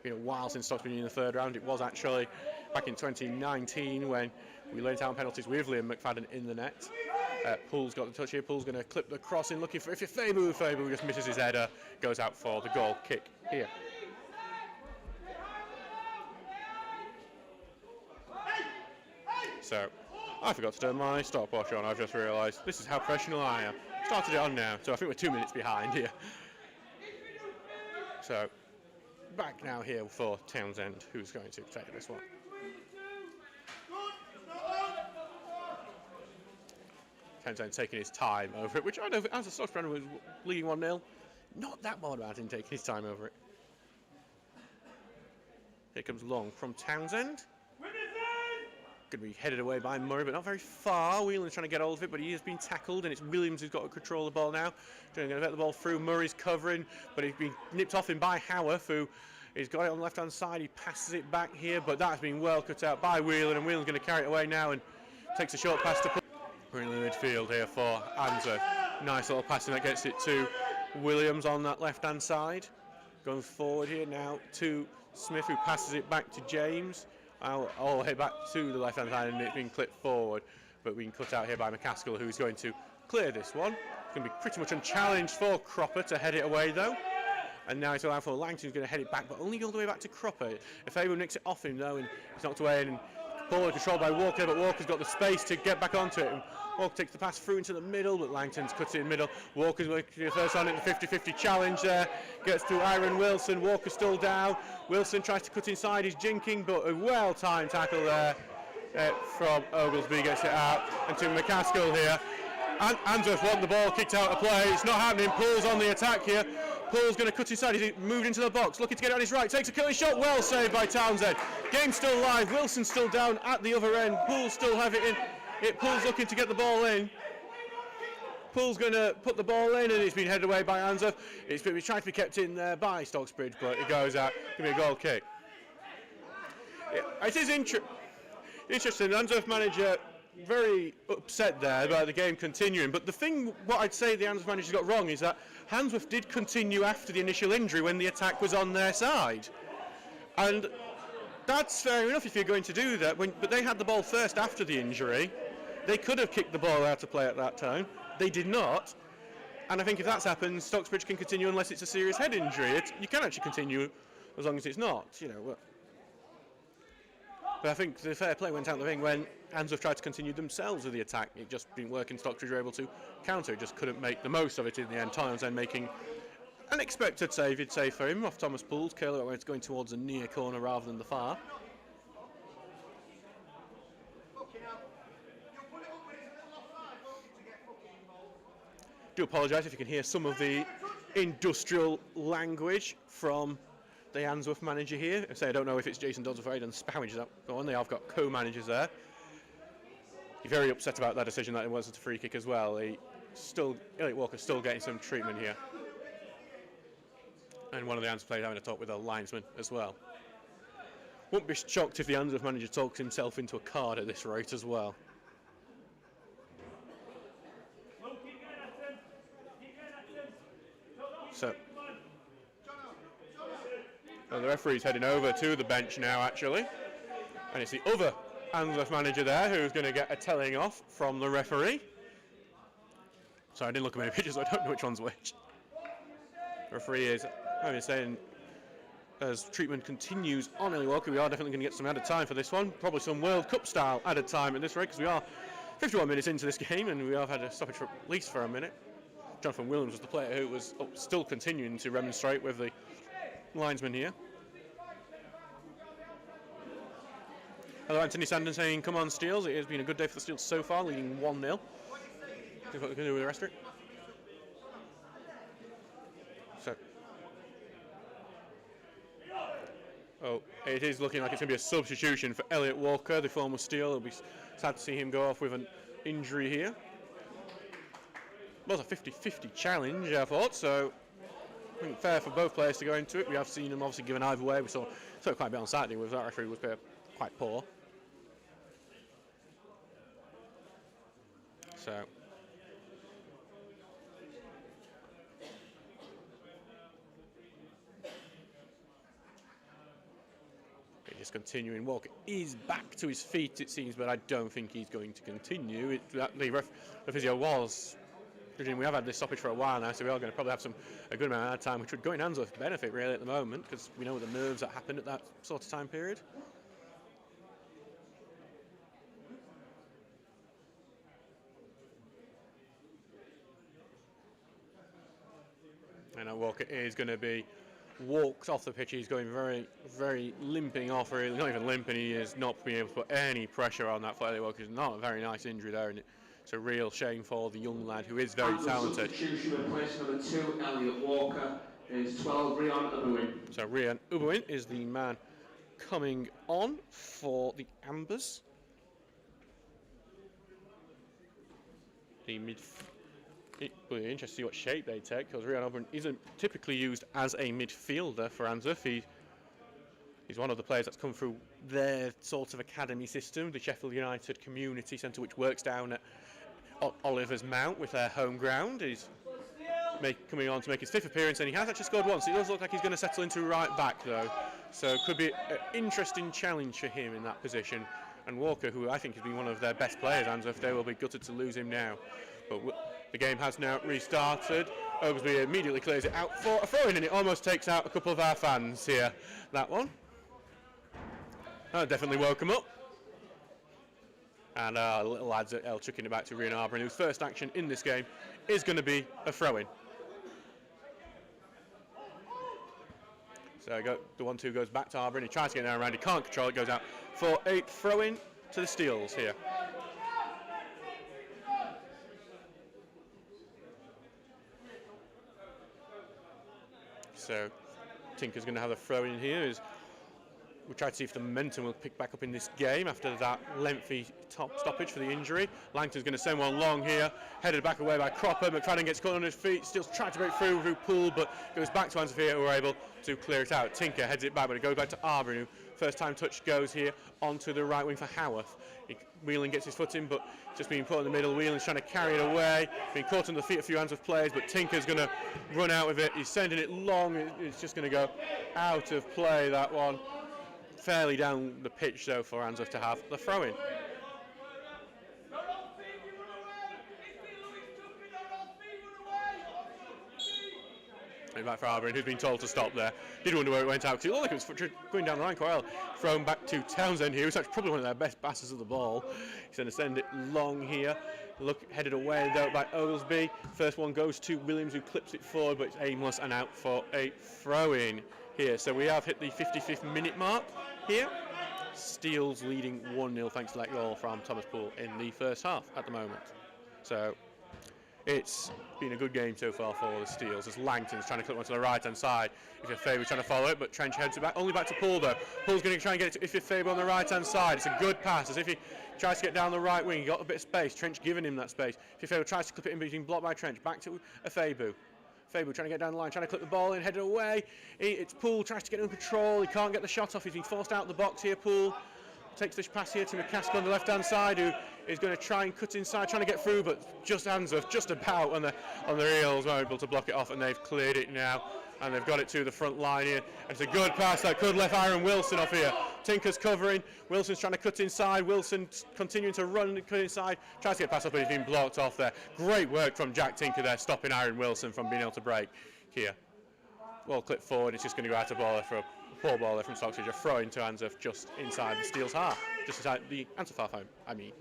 Been a while since Stocksbridge in the third round. It was actually back in 2019 when we learned out penalties with Liam McFadden in the net. Poole's got the touch here. Poole's going to clip the cross in, looking for Faber. Faber just misses his header, goes out for the goal kick here. So, I forgot to turn my stopwatch on. I've just realised this is how professional I am. Started it on now, so I think we're 2 minutes behind here. So, back now here for Townsend, who's going to take this one. Townsend taking his time over it, which I know as a Stocksbridge was leading 1-0. Not that bothered about him taking his time over it. Here comes long from Townsend. Going to be headed away by Murray, but not very far. Whelan's trying to get hold of it, but he has been tackled, and it's Williams who's got to control the ball now. Going to get the ball through. Murray's covering, but he's been nipped off him by Howarth, who has got it on the left-hand side. He passes it back here, but that's been well cut out by Whelan, and Whelan's going to carry it away now and takes a short pass to... We're in the midfield here for Handsworth. Nice little passing that gets it to Williams on that left-hand side. Going forward here now to Smith, who passes it back to James. All the way back to the left-hand side, and it's been clipped forward. But we can cut out here by McCaskill, who's going to clear this one. It's going to be pretty much unchallenged for Cropper to head it away, though. And now it's allowed for Langton, who's going to head it back, but only all the way back to Cropper. If anyone nicks it off him, though, and he's knocked away, and ball controlled by Walker, but Walker's got the space to get back onto it. And Walker takes the pass through into the middle, but Langton's cuts it in the middle. Walker's working the first on it, the 50-50 challenge there. Gets to Aaron Wilson. Walker's still down. Wilson tries to cut inside. He's jinking, but a well-timed tackle there from Oglesby gets it out. And to McCaskill here. And Handsworth want the ball kicked out of play. It's not happening. Poole's on the attack here. Poole's going to cut inside. He's moved into the box, looking to get on his right. Takes a killing shot. Well saved by Townsend. Game's still live. Wilson's still down at the other end. Poole's still have it in. Poole's looking to get the ball in. Poole's going to put the ball in, and it's been headed away by Handsworth. It's been trying to be kept in there by Stocksbridge, but it goes out. Going to be a goal kick. It is interesting. Handsworth manager very upset there about the game continuing, but the thing, what I'd say the Handsworth manager got wrong is that Handsworth did continue after the initial injury when the attack was on their side, and that's fair enough if you're going to do that, but they had the ball first after the injury. They could have kicked the ball out of play at that time. They did not, and I think if that's happened, Stocksbridge can continue unless it's a serious head injury. You can actually continue as long as it's not, you know. But I think the fair play went out the ring when Handsworth tried to continue themselves with the attack. It just didn't work, and Stocksbridge were able to counter. It just couldn't make the most of it in the end. Townsend making an expected save, you'd say, for him, off Thomas Poole's curler, where it's going towards the near corner rather than the far. Do apologise if you can hear some of the industrial language from the Handsworth manager here. I say I don't know if it's Jason Dodds or Aidan Spowage that go on. They have got co-managers there. He's very upset about that decision that it wasn't a free kick as well. Elliot Walker's still getting some treatment here. And one of the Handsworth players having a talk with a linesman as well. Won't be shocked if the Handsworth manager talks himself into a card at this rate as well. So the referee's heading over to the bench now, actually, and it's the other Handsworth manager there who's going to get a telling off from the referee. So I didn't look at many pictures, so I don't know which one's which. The referee is, I was saying, as treatment continues on Elliot Walker, we are definitely going to get some added time for this one, probably some World Cup style added time at this rate, because we are 51 minutes into this game and we have had a stoppage for at least for a minute. Jonathan Williams was the player who was still continuing to remonstrate with the linesman here. Hello, Anthony Sandon saying, come on, Steels. It has been a good day for the Steels so far, leading 1-0. See what we're going to do with the rest of it. So, it is looking like it's going to be a substitution for Elliot Walker, the former Steel. It'll be sad to see him go off with an injury here. It was a 50-50 challenge, I thought, so I think fair for both players to go into it. We have seen them obviously given either way. We saw quite a bit on Saturday with that referee was quite poor. So just continuing. Walker is back to his feet, it seems, but I don't think he's going to continue. The physio was. We have had this stoppage for a while now, so we are going to probably have a good amount of time, which would go in Handsworth's benefit really at the moment, because we know the nerves that happen at that sort of time period. And Walker is going to be walked off the pitch. He's going very, very limping off. Really, not even limping. He is not being able to put any pressure on that foot. Walker is not a very nice injury there, and it's a real shame for the young lad who is very talented. Substitution in place number 2, Elliot Walker, is 12, Rian Ubuin. So Rian Ubuin is the man coming on for the Ambers. It will be interesting to see what shape they take, because Rian Ubuin isn't typically used as a midfielder for Handsworth. He's one of the players that's come through their sort of academy system, the Sheffield United Community Centre, which works down at Oliver's Mount with their home ground. He's coming on to make his 5th appearance, and he has actually scored once. It does look like he's going to settle into right back, though. So it could be an interesting challenge for him in that position. And Walker, who I think has been one of their best players, Handsworth, they will be gutted to lose him now. But the game has now restarted. Oglesby immediately clears it out for a throw-in, and it almost takes out a couple of our fans here. That one. That definitely woke him up. And our little lads at L chucking it back to Rian Ubuin, whose first action in this game is going to be a throw-in. So the 1-2 goes back to Ubuin. He tries to get down around. He can't control it. Goes out for a throw-in to the Steels here. So Tinker's going to have a throw in here. We'll try to see if the momentum will pick back up in this game after that lengthy top stoppage for the injury. Langton's going to send one long here, headed back away by Cropper. McFadden gets caught on his feet, still trying to break through Poole, but goes back to Handsworth here, who are able to clear it out. Tinker heads it back, but it goes back to Arbor, who first time touch goes here onto the right wing for Haworth. Whelan gets his foot in, but just being put in the middle. Whelan's trying to carry it away, being caught on the feet a few Handsworth players, but Tinker's going to run out with it. He's sending it long, it's just going to go out of play, that one. Fairly down the pitch though for Handsworth to have the throw in. Back for Arbor, who's been told to stop there. Did wonder where it went out, because it looked like it was going down the line quite well. Thrown back to Townsend here, who's actually probably one of their best passes of the ball. He's going to send it long here. Headed away though by Oglesby. First one goes to Williams, who clips it forward, but it's aimless and out for a throw in here. So we have hit the 55th minute mark here. Steels leading 1-0 thanks to that goal from Thomas Poole in the first half at the moment. So it's been a good game so far for the Steels, as Langton's trying to clip one to the right hand side. Ifefabe's trying to follow it, but Trench heads it back, only back to Poole though. Poole's going to try and get it to Ifefabe on the right hand side. It's a good pass, as if he tries to get down the right wing. He got a bit of space, Trench giving him that space. Ifefabe tries to clip it in, but he's been blocked by Trench. Back to Ifefabe. Fabu trying to get down the line, trying to clip the ball in, headed away. It's Poole, tries to get under control. He can't get the shot off. He's been forced out of the box here. Poole takes this pass here to McCaskill on the left-hand side, who is going to try and cut inside, trying to get through, but just Handsworth, just about on the heels, are able to block it off, and they've cleared it now. And they've got it to the front line here. And it's a good pass that could left Aaron Wilson off here. Tinker's covering. Wilson's trying to cut inside. Wilson continuing to run and cut inside. Tries to get past up, but he's been blocked off there. Great work from Jack Tinker there, stopping Aaron Wilson from being able to break here. Well clipped forward. It's just going to go out of ball there for a poor ball there from Stocksbridge. A throw into Handsworth just inside the Steel's half. Just inside the Handsworth half home, I mean.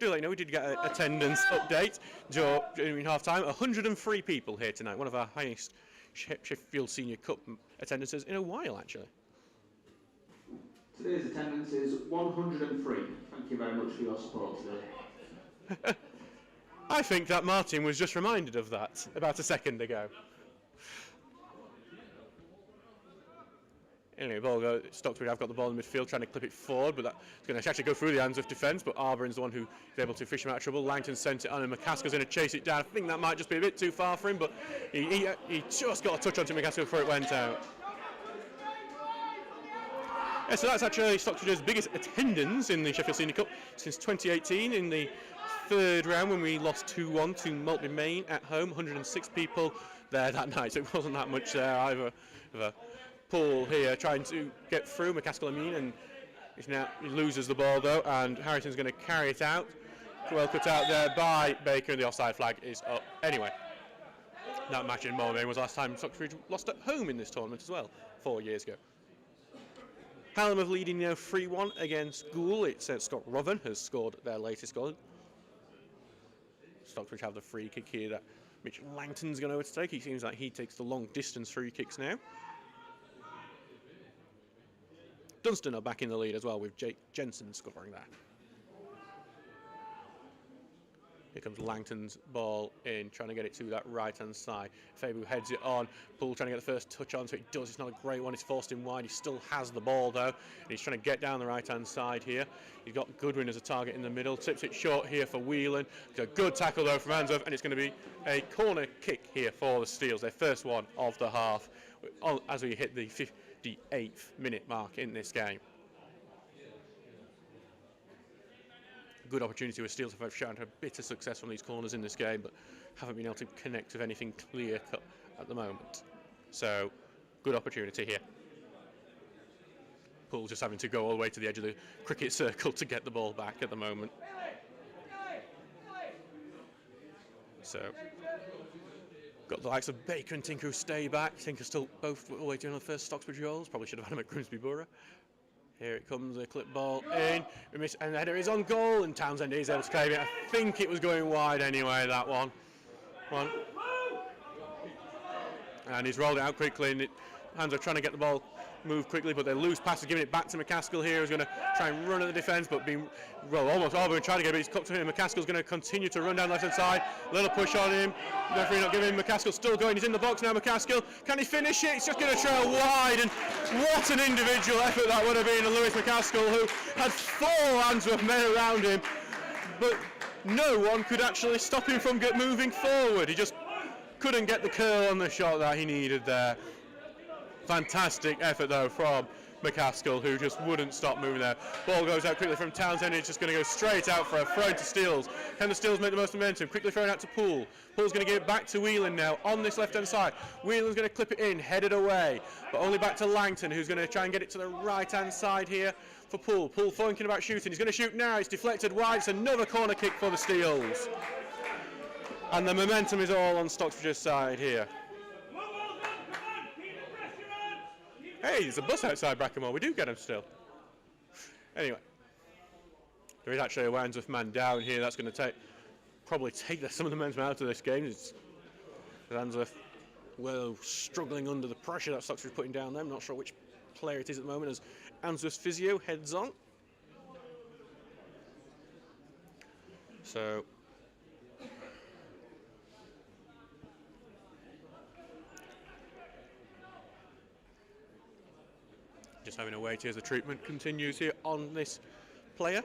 Do let you know we did get an attendance update during half time. 103 people here tonight, one of our highest Sheffield Senior Cup attendances in a while, actually. Today's attendance is 103. Thank you very much for your support today. I think that Martin was just reminded of that about a second ago. Anyway, ball goes. Stocksbridge have got the ball in midfield, trying to clip it forward, but that's going to actually go through the hands of defence. But Arberin's the one who is able to fish him out of trouble. Langton sent it on, and McCaskill's going to chase it down. I think that might just be a bit too far for him, but he just got a touch onto McCaskill before it went out. Yeah, so that's actually Stocksbridge's biggest attendance in the Sheffield Senior Cup since 2018 in the third round when we lost 2-1 to Maltby Main at home. 106 people there that night, so it wasn't that much there either. Poole here trying to get through McCaskill and he loses the ball though, and Harrison's going to carry it out. Well cut out there by Baker, and the offside flag is up. Anyway, that match in Maltby was last time Stocksbridge lost at home in this tournament as well, 4 years ago. Hallam of leading now 3-1 against Goole. It's Scott Roven has scored their latest goal. Stocksbridge have the free kick here that Mitch Langton's going to take. He seems like he takes the long distance free kicks now. Dunstan are back in the lead as well, with Jake Jensen scoring there. Here comes Langton's ball in, trying to get it to that right-hand side. Fabu heads it on. Poole trying to get the first touch on, so it does. It's not a great one. It's forced in wide. He still has the ball, though. And he's trying to get down the right-hand side here. He's got Goodwin as a target in the middle. Tips it short here for Whelan. It's a good tackle, though, from Handsworth, and it's going to be a corner kick here for the Steels. Their first one of the half, as we hit the 58th minute mark in this game. Good opportunity with Steels have shown a bit of success from these corners in this game, but haven't been able to connect with anything clear cut at the moment. So, good opportunity here. Poole just having to go all the way to the edge of the cricket circle to get the ball back at the moment. So, got the likes of Baker and Tinker who stay back. Tinker still both waiting on the first Stocksbridge goals. Probably should have had him at Grimsby Borough. Here it comes, a clip ball in, and the header is on goal, and Townsend is able to claim it. I think it was going wide anyway, that one. And he's rolled it out quickly, and Hands are trying to get the ball move quickly, but they lose passes, giving it back to McCaskill here, who's going to try and run at the defence, but being, well, almost over and trying to get it, but he's cut to him. McCaskill's going to continue to run down the left-hand side. Little push on him. Referee not giving him. McCaskill still going. He's in the box now. McCaskill, can he finish it? He's just going to trail wide, and what an individual effort that would have been. And Lewis McCaskill, who had 4 Handsworth men around him, but no one could actually stop him from moving forward. He just couldn't get the curl on the shot that he needed there. Fantastic effort though from McCaskill, who just wouldn't stop moving there. Ball goes out quickly from Townsend. It's just going to go straight out for a throw to Steels. Can the Steels make the most momentum? Quickly thrown out to Poole. Poole's going to give it back to Whelan now on this left-hand side. Whelan's going to clip it in, headed away, but only back to Langton, who's going to try and get it to the right-hand side here for Poole. Poole thinking about shooting. He's going to shoot now. It's deflected wide. It's another corner kick for the Steels. And the momentum is all on Stocksbridge's side here. Hey, there's a bus outside Brackenmore. We do get him still. Anyway, there is actually a Handsworth man down here. That's going to probably take some of the momentum out of this game. It's Handsworth, well, struggling under the pressure that Stocksbridge putting down them. Not sure which player it is at the moment as Handsworth's physio heads on. So just having a wait here as the treatment continues here on this player.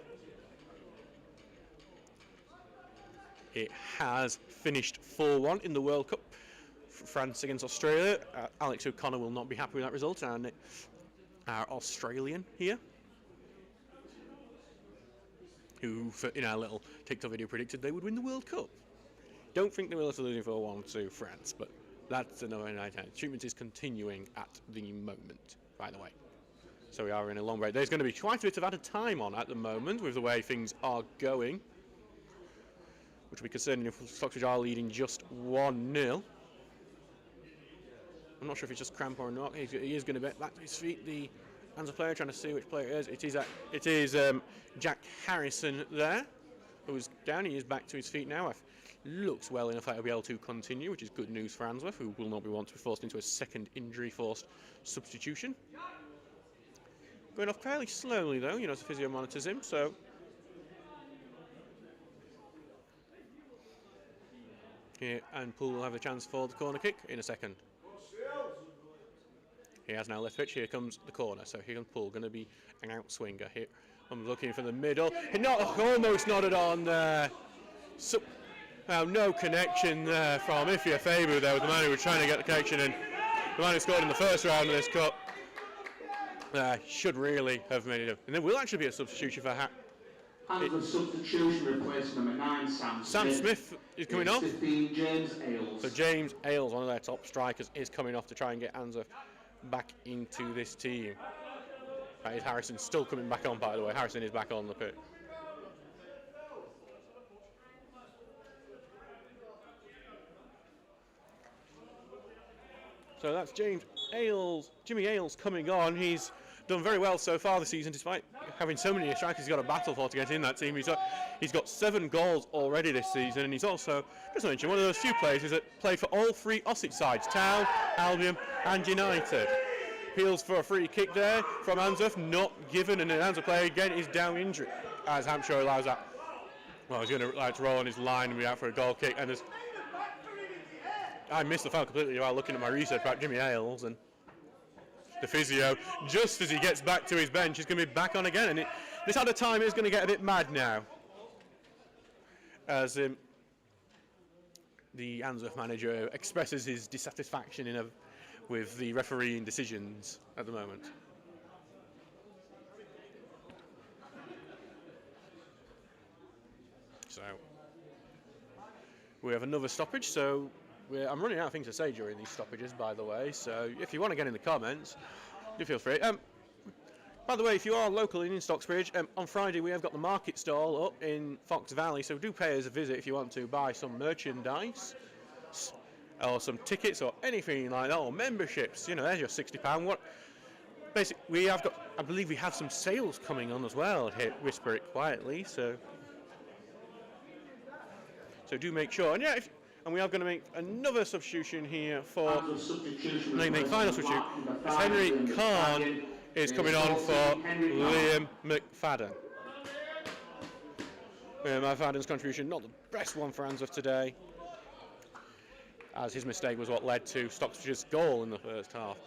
It has finished 4-1 in the World Cup. France against Australia. Alex O'Connor will not be happy with that result, and our Australian here, who in our little TikTok video predicted they would win the World Cup. Don't think they will after losing 4-1 to France, but that's another night. Treatment is continuing at the moment, by the way. So we are in a long break. There's going to be quite a bit of added time on at the moment with the way things are going, which will be concerning if Stocksbridge are leading just 1-0. I'm not sure if it's just cramp or not. He is going to get back to his feet. The Handsworth player trying to see which player it is. It is Jack Harrison there, who's down. He is back to his feet now. Looks well enough that he'll be able to continue, which is good news for Handsworth, who will not want to be forced into a second injury-forced substitution. Going off fairly slowly though, as the physio monitors him, so here, and Poole will have a chance for the corner kick in a second. He has now left pitch. Here comes the corner, so here comes Poole, going to be an outswinger here. I'm looking for the middle. Almost nodded on there. So, no connection there from Ifia Fabu there with the man who was trying to get the connection in. The man who scored in the first round of this cup. Should really have made it up. And there will actually be a substitution for Handsworth substitution replacing number 9, Sam Smith is coming off. 15, James Ailes. So James Ailes, one of their top strikers, is coming off to try and get Handsworth back into this team. That is Harrison still coming back on, by the way. Harrison is back on the pitch. So that's James Ailes, Jimmy Ailes coming on. He's done very well so far this season, despite having so many strikers he's got a battle for to get in that team. He's got 7 goals already this season, and he's also, just to mention, one of those few players that play for all 3 Ossett sides, Town, Albion and United. Appeals for a free kick there from Handsworth, not given, and the Handsworth player again is down injured, as Hampshire allows that. Well, he's going to roll on his line and be out for a goal kick, and I missed the foul completely while looking at my research about Jimmy Ailes, and the physio, just as he gets back to his bench, is going to be back on again. And this other time is going to get a bit mad now, as the Handsworth manager expresses his dissatisfaction with the refereeing decisions at the moment. So we have another stoppage. So I'm running out of things to say during these stoppages, by the way, so if you want to get in the comments, do feel free. By the way, if you are local in Stocksbridge, on Friday we have got the market stall up in Fox Valley, so do pay us a visit if you want to buy some merchandise or some tickets or anything like that, or memberships. There's your £60. Basically, I believe we have some sales coming on as well here, whisper it quietly, so do make sure. And yeah, And we are going to make another substitution here for Substitution. the final substitute. As Henry Khan is coming on for Liam McFadden. McFadden's contribution not the best one for Handsworth today, as his mistake was what led to Stocksbridge's goal in the first half.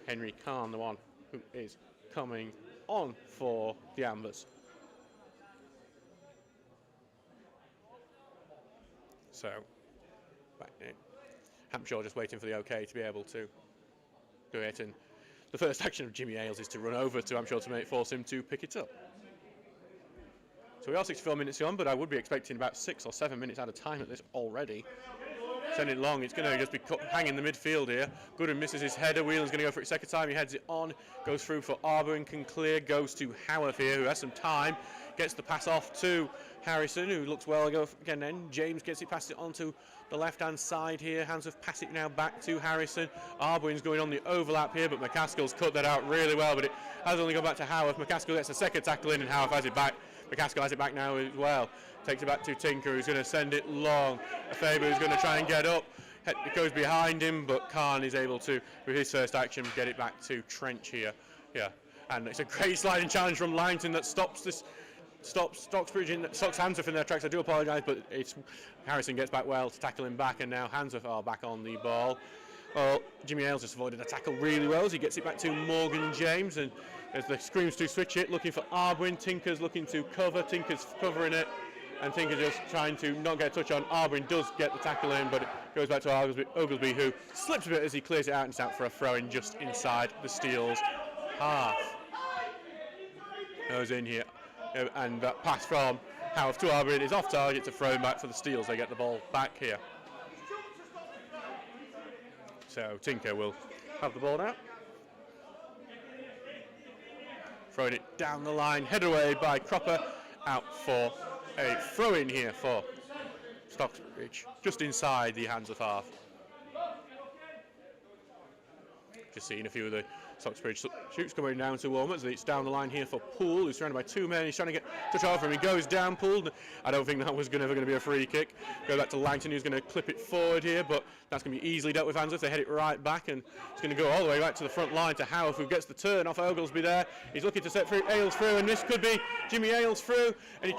Henry Khan, the one who is coming on for the Ambers. So, back in. Hampshire just waiting for the OK to be able to do it, and the first action of Jimmy Ailes is to run over to Hampshire to force him to pick it up. So we are 64 minutes on, but I would be expecting about 6 or 7 minutes out of time at this already. Send it long, it's going to just be hanging the midfield here. Gooden misses his header, Whelan's going to go for it second time, he heads it on, goes through for Arboin, can clear, goes to Howarth here, who has some time, gets the pass off to Harrison, who looks well again then. James gets it, passes it onto the left-hand side here. Handsworth pass it now back to Harrison. Arboin's going on the overlap here, but McCaskill's cut that out really well, but it has only gone back to Howarth. McCaskill gets a second tackle in, and Howarth has it back. McCaskill has it back now as well. Takes it back to Tinker, who's going to send it long. Faber who's going to try and get up. It goes behind him, but Khan is able to, with his first action, get it back to Trench here. Yeah, and it's a great sliding challenge from Langton that stops Stocksbridge stops Handsworth in their tracks. I do apologise, but Harrison gets back well to tackle him back, and now Handsworth are back on the ball. Well, Jimmy Ailes just avoided a tackle really well as he gets it back to Morgan James, and as the screams to switch it, looking for Arboin. Tinker's looking to cover, Tinker's covering it, and Tinker just trying to not get a touch on. Arboin does get the tackle in, but it goes back to Oglesby, who slips a bit as he clears it out, and it's out for a throw-in just inside the Steel's half. Goes in here, and that pass from Howarth to Arboin is off target to throw back for the Steels. They get the ball back here. So Tinker will have the ball now. Throwing it down the line, headed away by Cropper, out for a throw-in here for Stocksbridge, just inside the Handsworth half. Just seeing a few of the Stocksbridge shoots coming down to warm-ups. It's down the line here for Poole, who's surrounded by two men. He's trying to get touch over him. He goes down, Poole. I don't think that was ever going to be a free kick. Go back to Langton, who's going to clip it forward here, but that's going to be easily dealt with Handsworth. They head it right back, and it's going to go all the way back to the front line to Howarth, who gets the turn off Oglesby there. He's looking to set through Ailes through, and this could be Jimmy Ailes through, and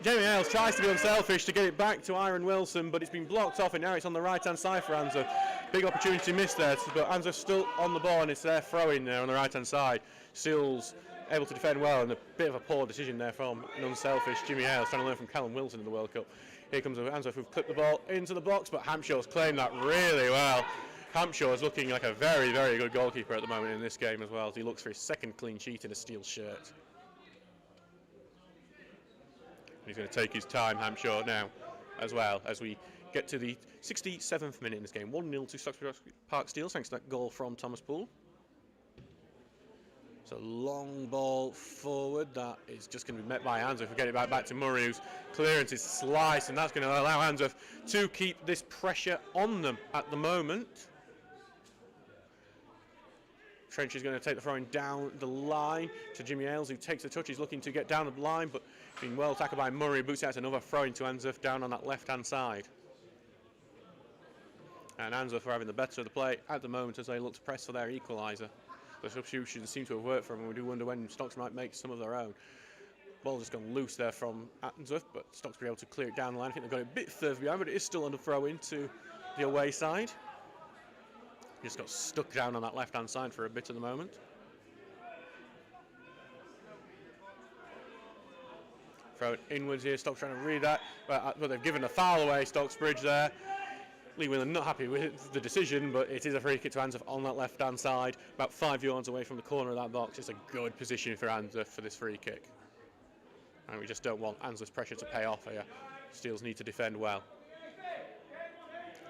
Jamie Ailes tries to be unselfish to get it back to Aaron Wilson, but it's been blocked off, and now it's on the right-hand side for Handsworth. Big opportunity missed there, but Handsworth still on the ball, and it's their throw-in there on the right-hand side. Seals able to defend well, and a bit of a poor decision there from an unselfish Jimmy Ailes, trying to learn from Callum Wilson in the World Cup. Here comes Handsworth, who've clipped the ball into the box, but Hampshire's claimed that really well. Hampshire is looking like a very, very good goalkeeper at the moment in this game as well, as he looks for his second clean sheet in a Steel shirt. He's going to take his time, Hampshire, now, as well, as we get to the 67th minute in this game. 1-0 to Stocksbridge Park Steels, thanks to that goal from Thomas Poole. So long ball forward, that is just going to be met by Handsworth. We get it back to Murray, whose clearance is sliced, and that's going to allow Handsworth to keep this pressure on them at the moment. Trench is going to take the throwing down the line to Jimmy Ailes, who takes the touch. He's looking to get down the line, but being well tackled by Murray. Boots out another throw into Handsworth down on that left-hand side. And Handsworth are having the better of the play at the moment as they look to press for their equaliser. The substitutions seem to have worked for them, and we do wonder when Stocks might make some of their own. Ball just gone loose there from Handsworth, but Stocks were able to clear it down the line. I think they've got it a bit further behind, but it is still under throw into the away side. Just got stuck down on that left-hand side for a bit at the moment. Throw it inwards here, Stocks trying to read that, but they've given a foul away, Stocksbridge there. Lee Whelan not happy with the decision, but it is a free kick to Handsworth on that left-hand side, about 5 yards away from the corner of that box. It's a good position for Handsworth for this free kick. And we just don't want Handsworth's pressure to pay off here. Steels need to defend well.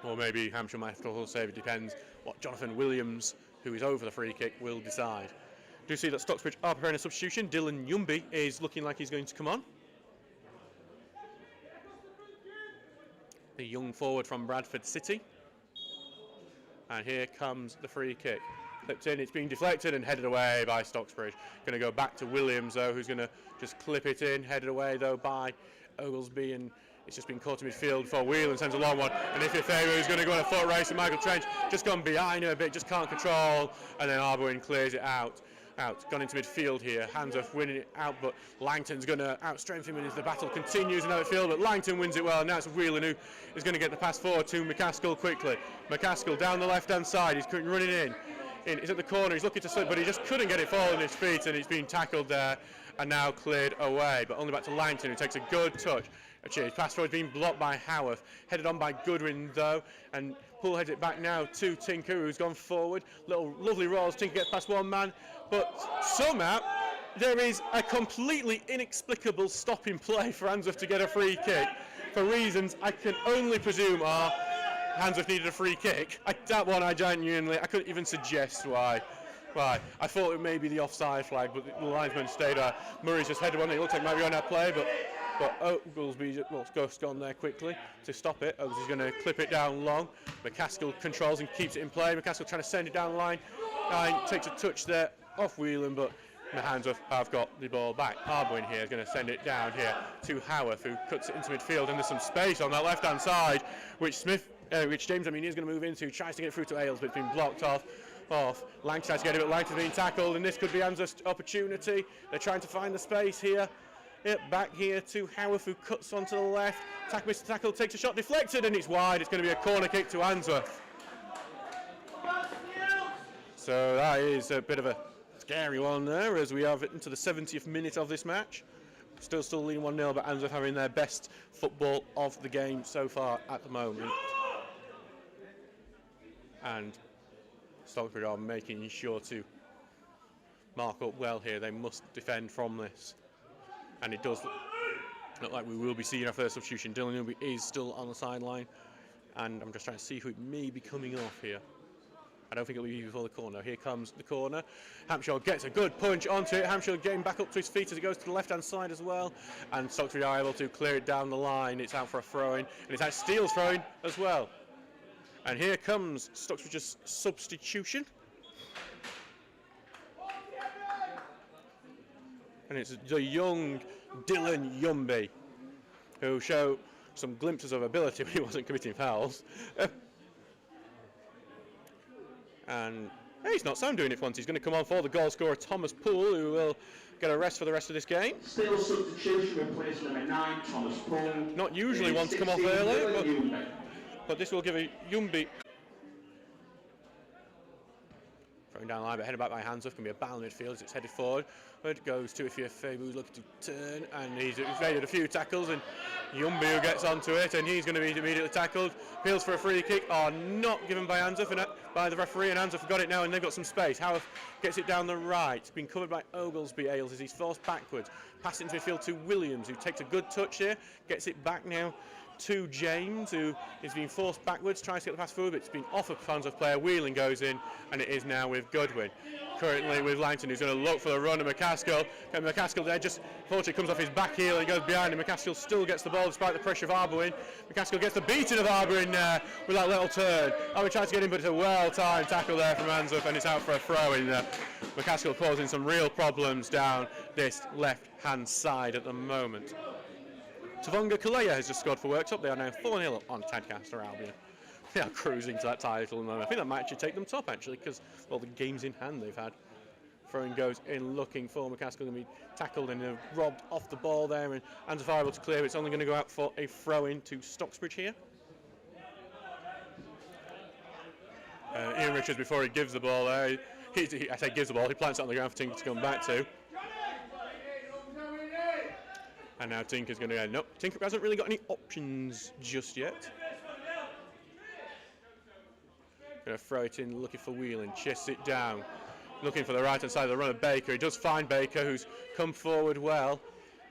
Or maybe Hampshire might have to also save. It depends what Jonathan Williams, who is over the free kick, will decide. Do see that Stocksbridge are preparing a substitution. Dylan Yumby is looking like he's going to come on. The young forward from Bradford City. And here comes the free kick. Flipped in, it's being deflected and headed away by Stocksbridge. Going to go back to Williams though, who's going to just clip it in. Headed away though by Oglesby, and It's just been caught in midfield before Whelan sends a long one, and if Ifebu is going to go on a foot race, and Michael Trench just gone behind him a bit, just can't control, and then Arboin clears it out. Gone into midfield here. Handsworth winning it out, but Langton's going to outstrength him as the battle continues in midfield, but Langton wins it well, and now it's Whelan who is going to get the pass forward to McCaskill quickly. McCaskill down the left-hand side, he's running in. He's at the corner, he's looking to slip, but he just couldn't get it fall on his feet, and he's been tackled there, and now cleared away, but only back to Langton, who takes a good touch. His pass forward has been blocked by Howarth, headed on by Goodwin though, and Poole heads it back now to Tinker, who's gone forward. Little lovely rolls, Tinker gets past one man, but somehow there is a completely inexplicable stop in play for Handsworth to get a free kick, for reasons I can only presume are Handsworth needed a free kick. That one I couldn't even suggest why. I thought it may be the offside flag, but the linesman stayed there. Murray's just headed one, it looks like maybe on that play, but Oglesby's gone there quickly to stop it. Oglesby's going to clip it down long. McCaskill controls and keeps it in play. McCaskill trying to send it down the line. Takes a touch there off Whelan, but Handsworth have got the ball back. Arboin here is going to send it down here to Howarth, who cuts it into midfield, and there's some space on that left-hand side, which James is going to move into, tries to get through to Ailes, but it's been blocked off. Langton tries to get it, but Langton's being tackled, and this could be Handsworth's opportunity. They're trying to find the space here. Back here to Howarth, who cuts onto the left. Tackle takes a shot, deflected, and it's wide. It's going to be a corner kick to Handsworth. So that is a bit of a scary one there, as we have it into the 70th minute of this match. Still leading 1-0, but Handsworth having their best football of the game so far at the moment. And Stocksbridge are making sure to mark up well here. They must defend from this. And it does look like we will be seeing our first substitution. Dylan Newby is still on the sideline, and I'm just trying to see who it may be coming off here. I don't think it'll be before the corner. Here comes the corner. Hampshire gets a good punch onto it. Hampshire getting back up to his feet as it goes to the left-hand side as well, and Stocksbridge are able to clear it down the line. It's out for a throw-in, and it's out Steele's throw-in as well. And here comes Stocksbridge's substitution. And it's the young Dylan Yumby, who showed some glimpses of ability when he wasn't committing fouls. And he's not sound doing it once. He's going to come on for the goal scorer Thomas Poole, who will get a rest for the rest of this game. Still substitution, replacing number 9, Thomas Poole. Not usually one to come off early, but this will give a Yumby. Throwing down the line, but headed back by Handsworth, can be a battle in midfield as it's headed forward. It goes to Ifebu, who's looking to turn, and he's evaded a few tackles, and Yumby who gets onto it, and he's going to be immediately tackled. Appeals for a free kick are not given by Handsworth, and by the referee, and Handsworth got it now, and they've got some space. Howarth gets it down the right. It's been covered by Oglesby Ailes as he's forced backwards. Pass into midfield to Williams, who takes a good touch here, gets it back now to James, who is being forced backwards, tries to get the pass forward, but it's been off a Handsworth player. Whelan goes in, and it is now with Goodwin. Currently with Langton, who's going to look for the run of McCaskill. And McCaskill there just, unfortunately, comes off his back heel and goes behind him. McCaskill still gets the ball despite the pressure of Arboin. McCaskill gets the beating of Arboin with that little turn. Arboin tries to get in, but it's a well-timed tackle there from Handsworth, and it's out for a throw-in. McCaskill causing some real problems down this left-hand side at the moment. Tavonga Kalea has just scored for Worktop. They are now 4-0 on Tadcaster Albion. They are cruising to that title at the moment. I think that might actually take them top, actually, because all the games in hand they've had. Throwing goes in, looking for McCaskill, going to be tackled and robbed off the ball there, and Handsworth are able to clear. It's only going to go out for a throw-in to Stocksbridge here. Ian Richards, before he gives the ball there, I say gives the ball, he plants it on the ground for Tinker to come back to. And now Tinker's going to go, nope, Tinker hasn't really got any options just yet. Going to throw it in, looking for Whelan, chests it down, looking for the right-hand side of the runner, Baker. He does find Baker, who's come forward well.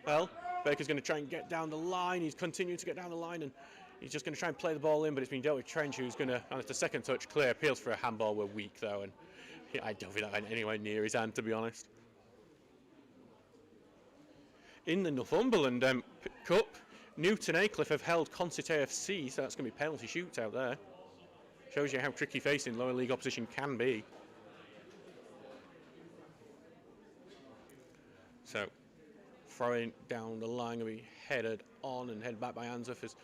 Well, Baker's going to try and get down the line. He's continuing to get down the line, and he's just going to try and play the ball in, but it's been dealt with Trench, who's going to, and it's the second touch, clear. Appeals for a handball, were weak, though, and I don't think that went anywhere near his hand, to be honest. In the Northumberland Cup, Newton Aycliffe have held Concert AFC, so that's going to be penalty shootout there. Shows you how tricky facing lower league opposition can be. So, throwing down the line, going to be headed on and head back by Handsworth.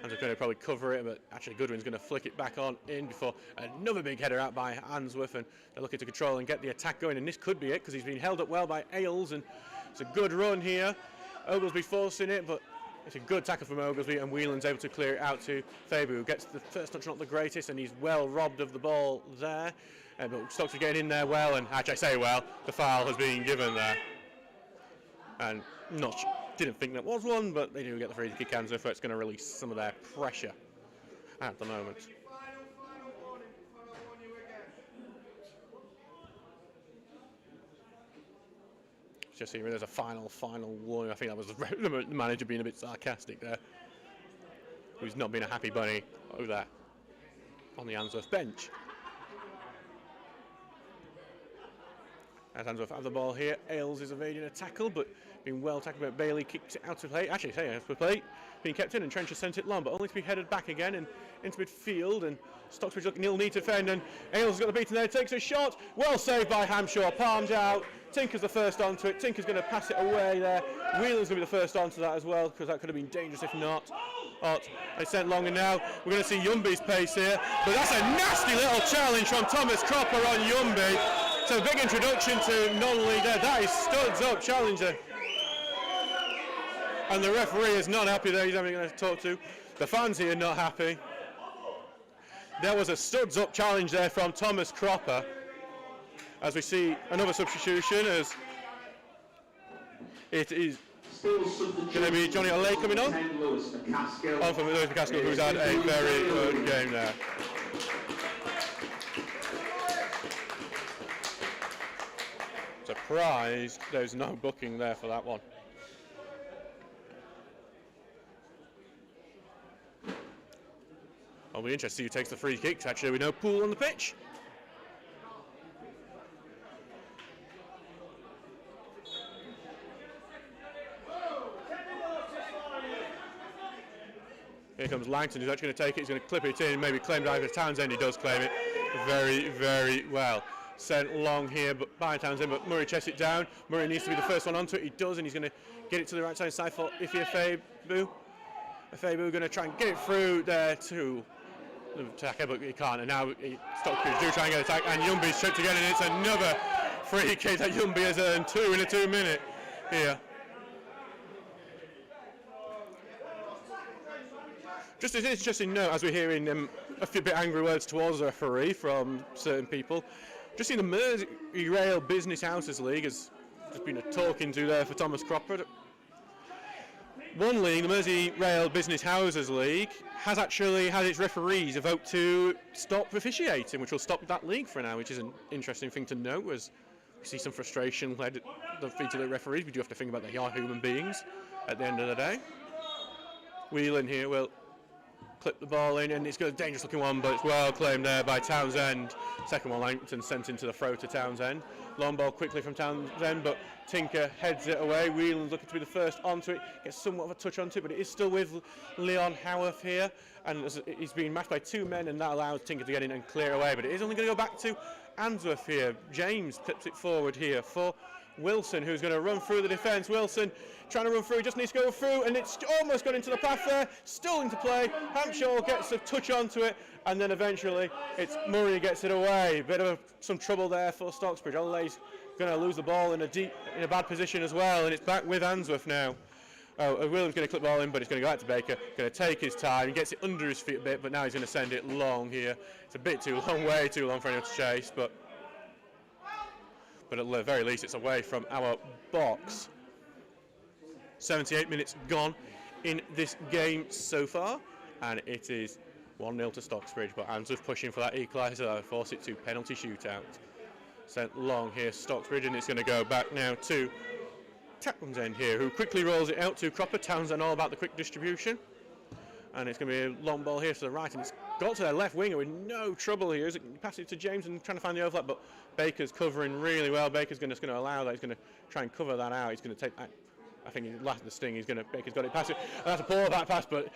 Handsworth going to probably cover it, but actually Goodwin's going to flick it back on in before another big header out by Handsworth, and they're looking to control and get the attack going, and this could be it because he's been held up well by Ailes, and it's a good run here. Oglesby forcing it, but it's a good tackle from Oglesby, and Whelan's able to clear it out to Faber, who gets the first touch, not the greatest, and he's well robbed of the ball there. But Stocksbridge getting in there well, and actually I say well, the foul has been given there. And didn't think that was one, but they do get the free kick, Handsworth, so it's going to release some of their pressure at the moment. Just here, there's a final warning. I think that was the manager being a bit sarcastic there, who's not been a happy bunny over there on the Handsworth bench. As Handsworth have the ball here, Ailes is evading a tackle, but being well tackled, but Bailey kicks it out to play. Actually, out of play, being kept in, and Trench has sent it long, but only to be headed back again and into midfield. And Stocksbridge looking ill need to defend, and Ailes has got the beating there, takes a shot, well saved by Hampshire, palms out. Tinker's the first onto it. Tinker's going to pass it away there. Whelan's going to be the first onto that as well, because that could have been dangerous if not. They sent long, and now we're going to see Yumby's pace here, but that's a nasty little challenge from Thomas Cropper on Yumby. So a big introduction to non-league there. That is studs up challenger. And the referee is not happy there. He's having to talk to. The fans here are not happy. There was a studs up challenge there from Thomas Cropper. As we see another substitution, as it is going to be Johnny Olay coming on. On from Lewis McCaskill, who's had a very good game there. Surprised there's no booking there for that one. I'll be interested to see who takes the free kicks. Actually, we know Poole on the pitch. Here comes Langton, who's actually going to take it. He's going to clip it in, maybe claim it over Townsend. He does claim it very, very well. Sent long here but by Townsend, but Murray chests it down. Murray needs to be the first one onto it. He does, and he's going to get it to the right side for Ify Afebu. Afebu going to try and get it through there to the attacker, but he can't. And now Stocksbridge do try and get attack, and Yumby's tripped again, and it's another free kick that Yumby has earned 2 in a 2 minute here. Just an interesting note, as we're hearing a few bit angry words towards the referee from certain people. Just in the Merseyrail Business Houses League, has just been a talking to there for Thomas Cropper. One league, the Merseyrail Business Houses League, has actually had its referees vote to stop officiating, which will stop that league for now, which is an interesting thing to note, as we see some frustration led at the feet of the referees. We do have to think about they are human beings at the end of the day. Whelan here will clip the ball in, and it's got a dangerous looking one, but it's well claimed there by Townsend. Second one, Langton sent into the throw to Townsend. Long ball quickly from Townsend, but Tinker heads it away. Whelan's looking to be the first onto it, gets somewhat of a touch onto it, but it is still with Leon Howarth here, and he's being matched by 2 men, and that allows Tinker to get in and clear away, but it is only going to go back to Handsworth here. James clips it forward here for Wilson, who's going to run through the defence. Wilson trying to run through, just needs to go through, and it's almost got into the path there, still into play. Hampshire gets a touch onto it, and then eventually it's Murray gets it away. Bit of some trouble there for Stocksbridge. Olay's going to lose the ball in a bad position as well, and it's back with Handsworth now. William's going to clip the ball in, but it's going to go out to Baker. Going to take his time. He gets it under his feet a bit, but now he's going to send it long here. It's a bit too long, way too long for anyone to chase, but at the very least it's away from our box. 78 minutes gone in this game so far, and it is 1-0 to Stocksbridge, but Handsworth pushing for that equaliser that would force it to penalty shootout. Sent long here, Stocksbridge, and it's going to go back now to Townsend here, who quickly rolls it out to Cropper. Townsend all about the quick distribution, and it's going to be a long ball here to the right, and it's got to their left winger with no trouble here. He passes it to James and trying to find the overlap, but Baker's covering really well. Baker's just going to allow that. He's going to try and cover that out. He's going to take that. I think he last the sting. Baker's got it past it. And that's a poor back pass, but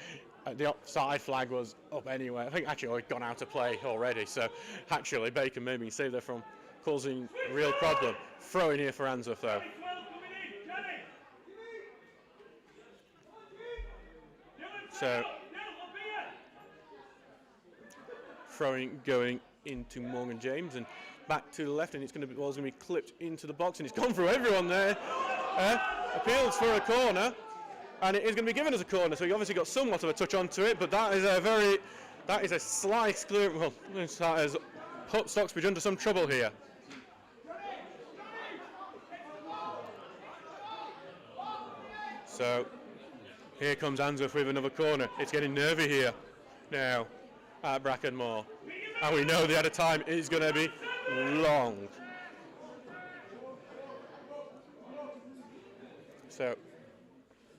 the offside flag was up anyway. I think actually it's gone out of play already. So actually Baker maybe saved there from causing a real problem. Throw in here for Handsworth though. So, throwing going into Morgan James and back to the left, and the ball's going to be clipped into the box, and it's gone through everyone there. Appeals for a corner, and it is going to be given as a corner. So he obviously got somewhat of a touch onto it, but that is a slice clear. Well, that has put Stocksbridge under some trouble here. So here comes Handsworth with another corner. It's getting nervy here now at Brackenmore, and we know the added time is going to be long. So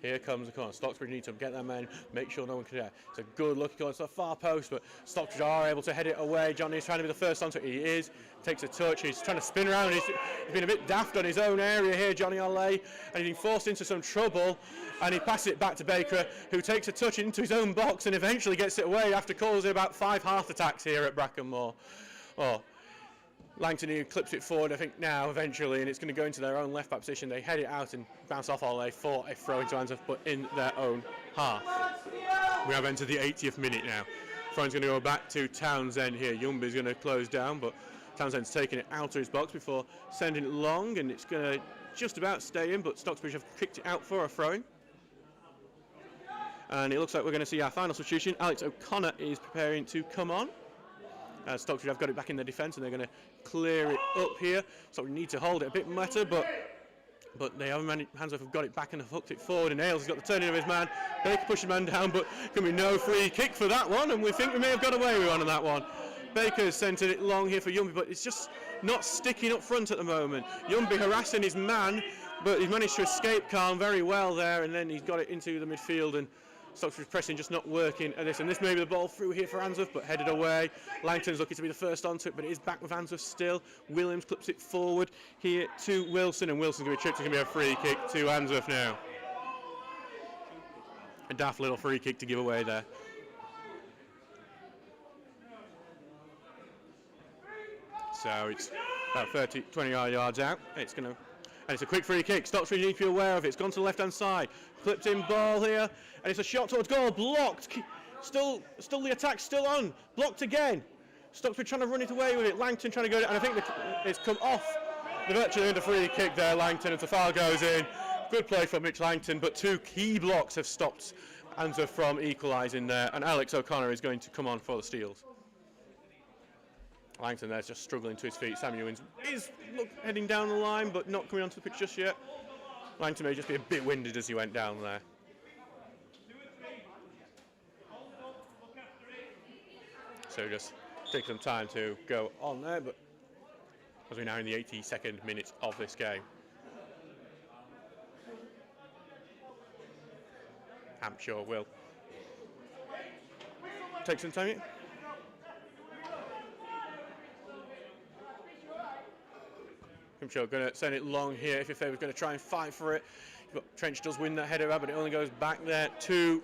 here comes the corner. Stocksbridge need to get that man, make sure no one can get. It's a good look going to the far post, but Stocksbridge are able to head it away. Johnny's trying to be the first onto it. He is. Takes a touch. He's trying to spin around. He's been a bit daft on his own area here, Johnny Alley, and he's been forced into some trouble. And he passes it back to Baker, who takes a touch into his own box and eventually gets it away after causing about 5 heart attacks here at Brackenmore. Oh. Langton, who clips it forward, I think now, eventually, and it's going to go into their own left back position. They head it out and bounce off Ollie for a throw into Handsworth, but in their own half. We have entered the 80th minute now. Thrown's going to go back to Townsend here. Yumby's going to close down, but Townsend's taking it out of his box before sending it long, and it's going to just about stay in, but Stocksbridge have kicked it out for a throw-in. And it looks like we're going to see our final substitution. Alex O'Connor is preparing to come on. Stocksbridge have got it back in their defence, and they're going to clear it up here. So we need to hold it a bit better, but they have managed. Handsworth have got it back and have hooked it forward, and Ailes has got the turning of his man. Baker pushes the man down, but can be no free kick for that one, and we think we may have got away with one on that one. Baker's centred it long here for Yumby, but it's just not sticking up front at the moment. Yumby harassing his man, but he's managed to escape calm very well there, and then he's got it into the midfield, and Stocksbridge pressing just not working at this, and this may be the ball through here for Handsworth, but headed away. Langton's looking to be the first onto it, but it is back with Handsworth still. Williams clips it forward here to Wilson, and Wilson's going to be tripped. It's going to be a free kick to Handsworth now. A daft little free kick to give away there. So it's about 20 yards out. And it's a quick free kick. Stocksbridge need to be aware of it. It's gone to the left-hand side. Clipped in ball here. And it's a shot towards goal. Blocked. Still the attack still on. Blocked again. Stocksbridge trying to run it away with it. Langton trying to go. And I think it's come off. They've actually earned a free kick there, Langton. As the foul goes in. Good play from Mitch Langton. But 2 key blocks have stopped Handsworth from equalising there. And Alex O'Connor is going to come on for the Steels. Langton there's just struggling to his feet. Sam Ewins is heading down the line, but not coming onto the pitch just yet. Langton may just be a bit winded as he went down there. So just take some time to go on there, but as we're now in the 82nd minute of this game. Hampshire will take some time. Hampshire going to send it long here. If your favourite's going to try and fight for it. But Trench does win that header out, but it only goes back there to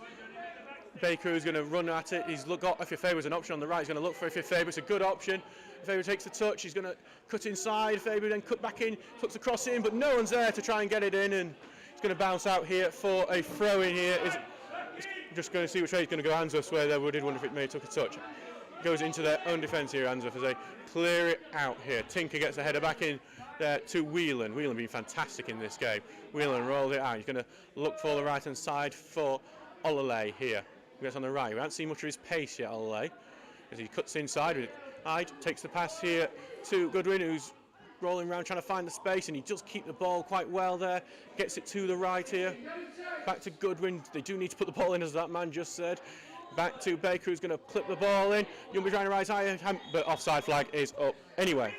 Baker, who's going to run at it. He's got if your favourite's an option on the right. He's going to look for if your favourite's a good option. If Faber takes the touch, he's going to cut inside. Faber then cut back in, puts the cross in, but no one's there to try and get it in, and it's going to bounce out here for a throw in here. It's just going to see which way he's going to go. Handsworth, where they did wonder if it may have took a touch. Goes into their own defence here, Handsworth, as they clear it out here. Tinker gets the header back in there to Whelan. Whelan being fantastic in this game. Whelan rolled it out. He's going to look for the right-hand side for Olale here. He gets on the right. We haven't seen much of his pace yet, Olale, as he cuts inside with it. Takes the pass here to Goodwin, who's rolling around trying to find the space, and he does keep the ball quite well there. Gets it to the right here. Back to Goodwin. They do need to put the ball in, as that man just said. Back to Baker, who's going to clip the ball in. Youngby trying to rise higher, but offside flag is up anyway.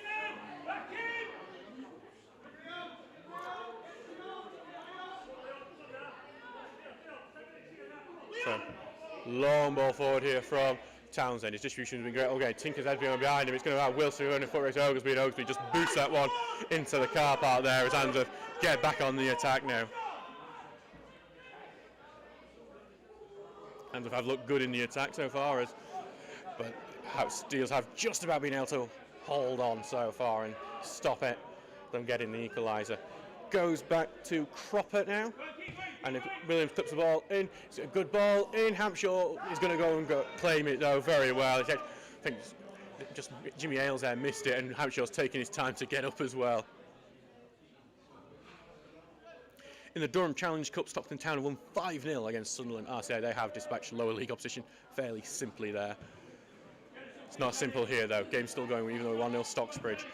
So, long ball forward here from Townsend. His distribution has been great. Okay, Tinker's head being behind him. It's going to have Wilson running foot race to Oglesby, and Oglesby just boosts that one into the car park there as Handsworth get back on the attack now. Handsworth have looked good in the attack so far, but Steels have just about been able to hold on so far and stop it, them getting the equaliser. Goes back to Cropper now, And if Williams clips the ball in, it's a good ball in. Hampshire is going to go and claim it though very well. I think just Jimmy Ailes there missed it, and Hampshire's taking his time to get up as well. In the Durham Challenge Cup, Stockton Town won 5-0 against Sunderland RCA. They have dispatched lower league opposition fairly simply there. It's not simple here though. Game's still going, even though 1-0 Stocksbridge.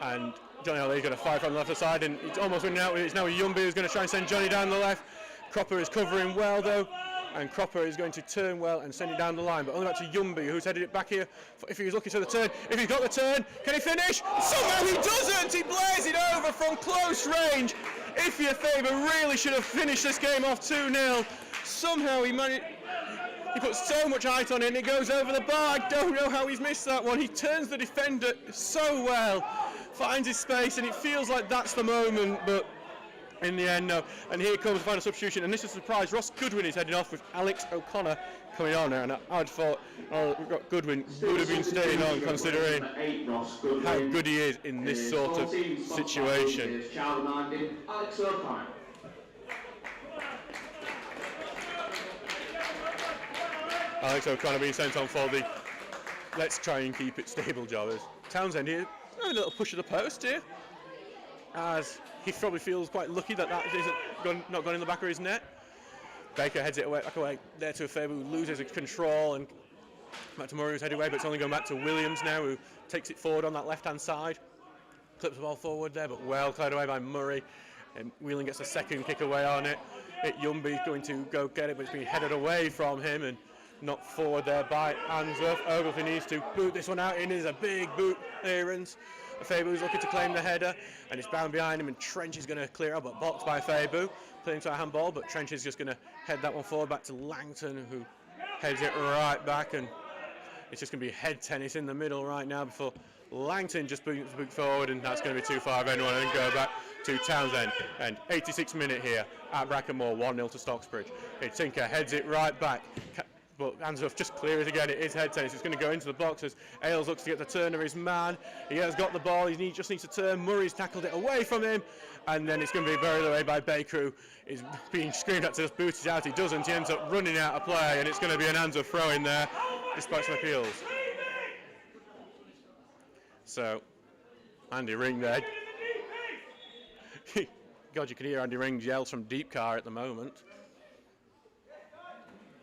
And Johnny O'Leary's got a fire from the left side, and it's almost winning out. It's now Yumby who's going to try and send Johnny down the left. Cropper is covering well though, and Cropper is going to turn well and send it down the line, but only back to Yumby, who's headed it back here. If he's looking to the turn, if he's got the turn, can he finish? Somehow he doesn't! He blares it over from close range. If your favour really should have finished this game off 2-0. Somehow he managed. He puts so much height on it and it goes over the bar. I don't know how he's missed that one. He turns the defender so well, finds his space, and it feels like that's the moment, but in the end, no. And here comes the final substitution, and this is a surprise. Ross Goodwin is heading off with Alex O'Connor coming on there, and I'd thought we've got Goodwin would have been staying on considering how good he is in this sort of situation. Alex O'Connor. Alex O'Connor being sent on for the let's try and keep it stable jobbers. Townsend here, a little push of the post here, as he probably feels quite lucky that isn't not gone in the back of his net. Baker heads it away, back away there to a Faber who loses control, and back to Murray who's headed away, but it's only going back to Williams now, who takes it forward on that left-hand side. Clips the ball forward there, but well cleared away by Murray. And Whelan gets a second kick away on it. Yumby's going to go get it, but it's being headed away from him and knocked forward there by Handsworth. Ogilvie needs to boot this one out. It is a big boot clearance. Fabu is looking to claim the header, and it's bound behind him, and Trench is going to clear out, but blocked by Fabu. Playing to a handball, but Trench is just going to head that one forward back to Langton, who heads it right back, and it's just going to be head tennis in the middle right now before Langton just boots forward, and that's going to be too far of anyone, and go back to Townsend. And 86th minute here at Brackenmore, 1-0 to Stocksbridge. Tinker heads it right back. But Handsworth just clears again. It is head tennis. It's going to go into the box as Ailes looks to get the turn of his man. He has got the ball. He just needs to turn. Murray's tackled it away from him. And then it's going to be buried away by Baker, who is being screamed at to just boot it out. He doesn't. He ends up running out of play. And it's going to be an Handsworth throw in there, despite some appeals. So, Andy Ring there. God, you can hear Andy Ring's yells from Deep Car at the moment.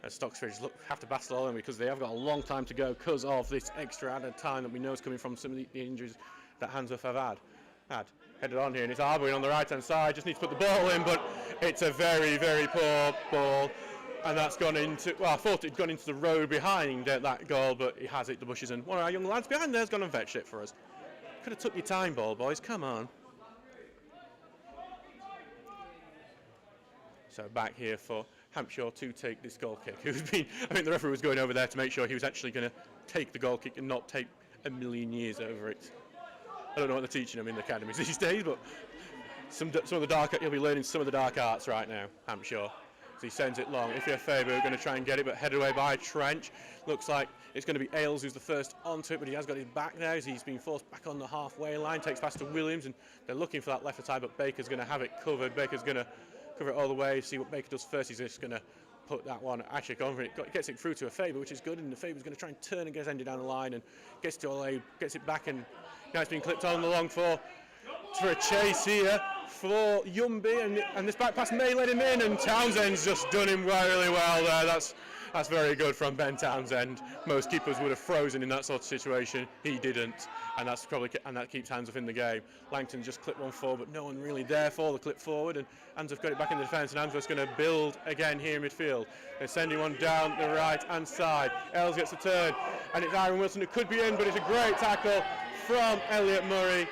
As Stocksbridge have to battle all in because they have got a long time to go because of this extra added time that we know is coming from some of the injuries that Handsworth have had. Headed on here, and it's Arbery on the right-hand side. Just needs to put the ball in, but it's a very, very poor ball. And that's gone into, well, I thought it'd gone into the road behind that goal, but he has hit the bushes, and one of our young lads behind there's gone and fetched it for us. Could have took your time, ball boys, come on. So back here for Hampshire to take this goal kick. I think the referee was going over there to make sure he was actually going to take the goal kick and not take a million years over it. I don't know what they're teaching him in the academies these days, but some of the dark, he'll be learning some of the dark arts right now, Hampshire. So he sends it long. If you're Faber, going to try and get it, but headed away by Trench. Looks like it's going to be Ailes who's the first onto it, but he has got his back now as he's been forced back on the halfway line. Takes past to Williams, and they're looking for that left side, but Baker's going to have it covered. Baker's going to cover it all the way, see what Baker does first. He's just going to put that one, actually gets it through to a Faber, which is good, and the Faber's going to try and turn and get Andy down the line, and gets to Olay, gets it back, and now it's been clipped on the long for a chase here for Yumby, and this back pass may let him in, and Townsend's just done him really well there. That's very good from Ben Townsend. Most keepers would have frozen in that sort of situation. He didn't, and that keeps Handsworth in the game. Langton just clipped one forward, but no one really there for the clip forward, and Handsworth got it back in the defence, and Handsworth's going to build again here in midfield. They're sending one down the right-hand side. Ailes gets a turn, and it's Aaron Wilson who could be in, but it's a great tackle from Elliot Murray,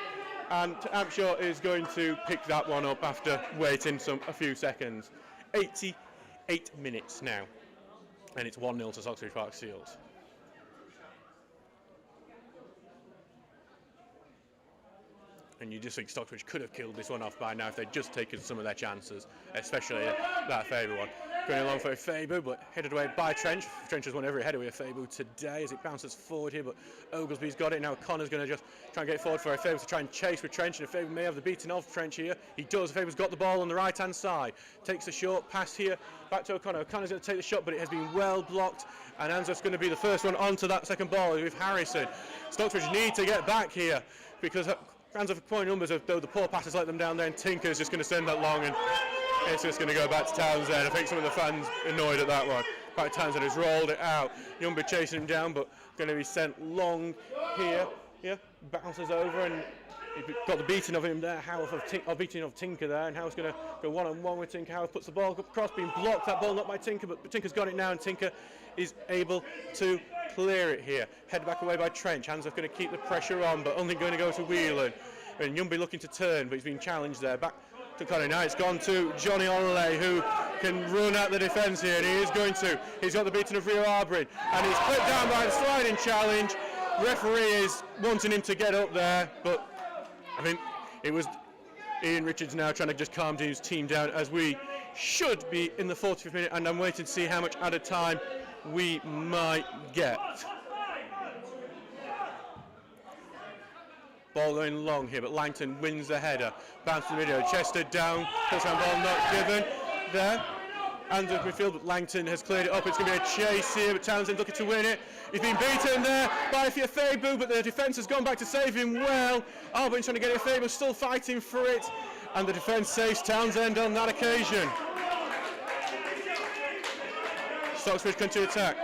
and Hampshire is going to pick that one up after waiting a few seconds. 88 minutes now. And it's 1-0 to Stocksbridge Park Seals. And you just think Stocksbridge could have killed this one off by now if they'd just taken some of their chances, especially that Faber one. Going along for a Faber, but headed away by Trench. Trench has won every header with a Faber today as it bounces forward here, but Oglesby's got it. Now Connor's going to just try and get it forward for a Faber to try and chase with Trench, and a Faber may have the beating of Trench here. He does. Faber's got the ball on the right-hand side. Takes a short pass here back to O'Connor. O'Connor's going to take the shot, but it has been well blocked, and Handsworth's going to be the first one onto that second ball with Harrison. Stocksbridge need to get back here because Handsworth point numbers, though the poor passes let them down there, and Tinker's just going to send that long, and it's just going to go back to Townsend. I think some of the fans annoyed at that one. Back Townsend has rolled it out. Youngby chasing him down, but going to be sent long here. Yeah, bounces over, and he got the beating of him there. Howarth beating of Tinker there, and Howarth's going to go one-on-one with Tinker. Howarth puts the ball across, being blocked. That ball not by Tinker, but Tinker's got it now, and Tinker is able to clear it here. Head back away by Trench. Handsworth going to keep the pressure on, but only going to go to Whelan. And Youngby looking to turn, but he's been challenged there. Back to Connor. Now it's gone to Johnny Olay, who can run out the defence here, and he is going to. He's got the beating of Rio Arbrin, and he's clipped down by the sliding challenge. Referee is wanting him to get up there, but I think it was Ian Richards now trying to just calm his team down as we should be in the 45th minute, and I'm waiting to see how much added time we might get. Ball going long here, but Langton wins the header. Bounce to the middle, Chester down, touchdown ball not given there. Handsworth midfield, but Langton has cleared it up. It's going to be a chase here, but Townsend looking to win it. He's been beaten there by Fabu, but the defence has gone back to save him well. Albin's trying to get it, Fabu still fighting for it, and the defence saves Townsend on that occasion. Stocksbridge going to attack.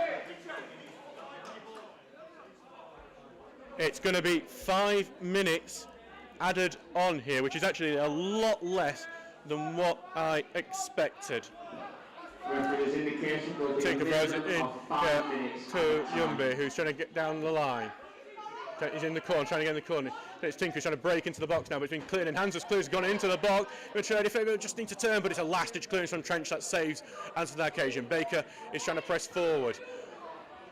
It's going to be 5 minutes added on here, which is actually a lot less than what I expected. Tinker throws it in to Youngby, who's trying to get down the line. He's in the corner, trying to get in the corner. It's Tinker who's trying to break into the box now, but it's been cleared, and Handsworth's clears gone into the box. Faber just need to turn, but it's a last-ditch clearance from Trench that saves Handsworth that occasion. Baker is trying to press forward.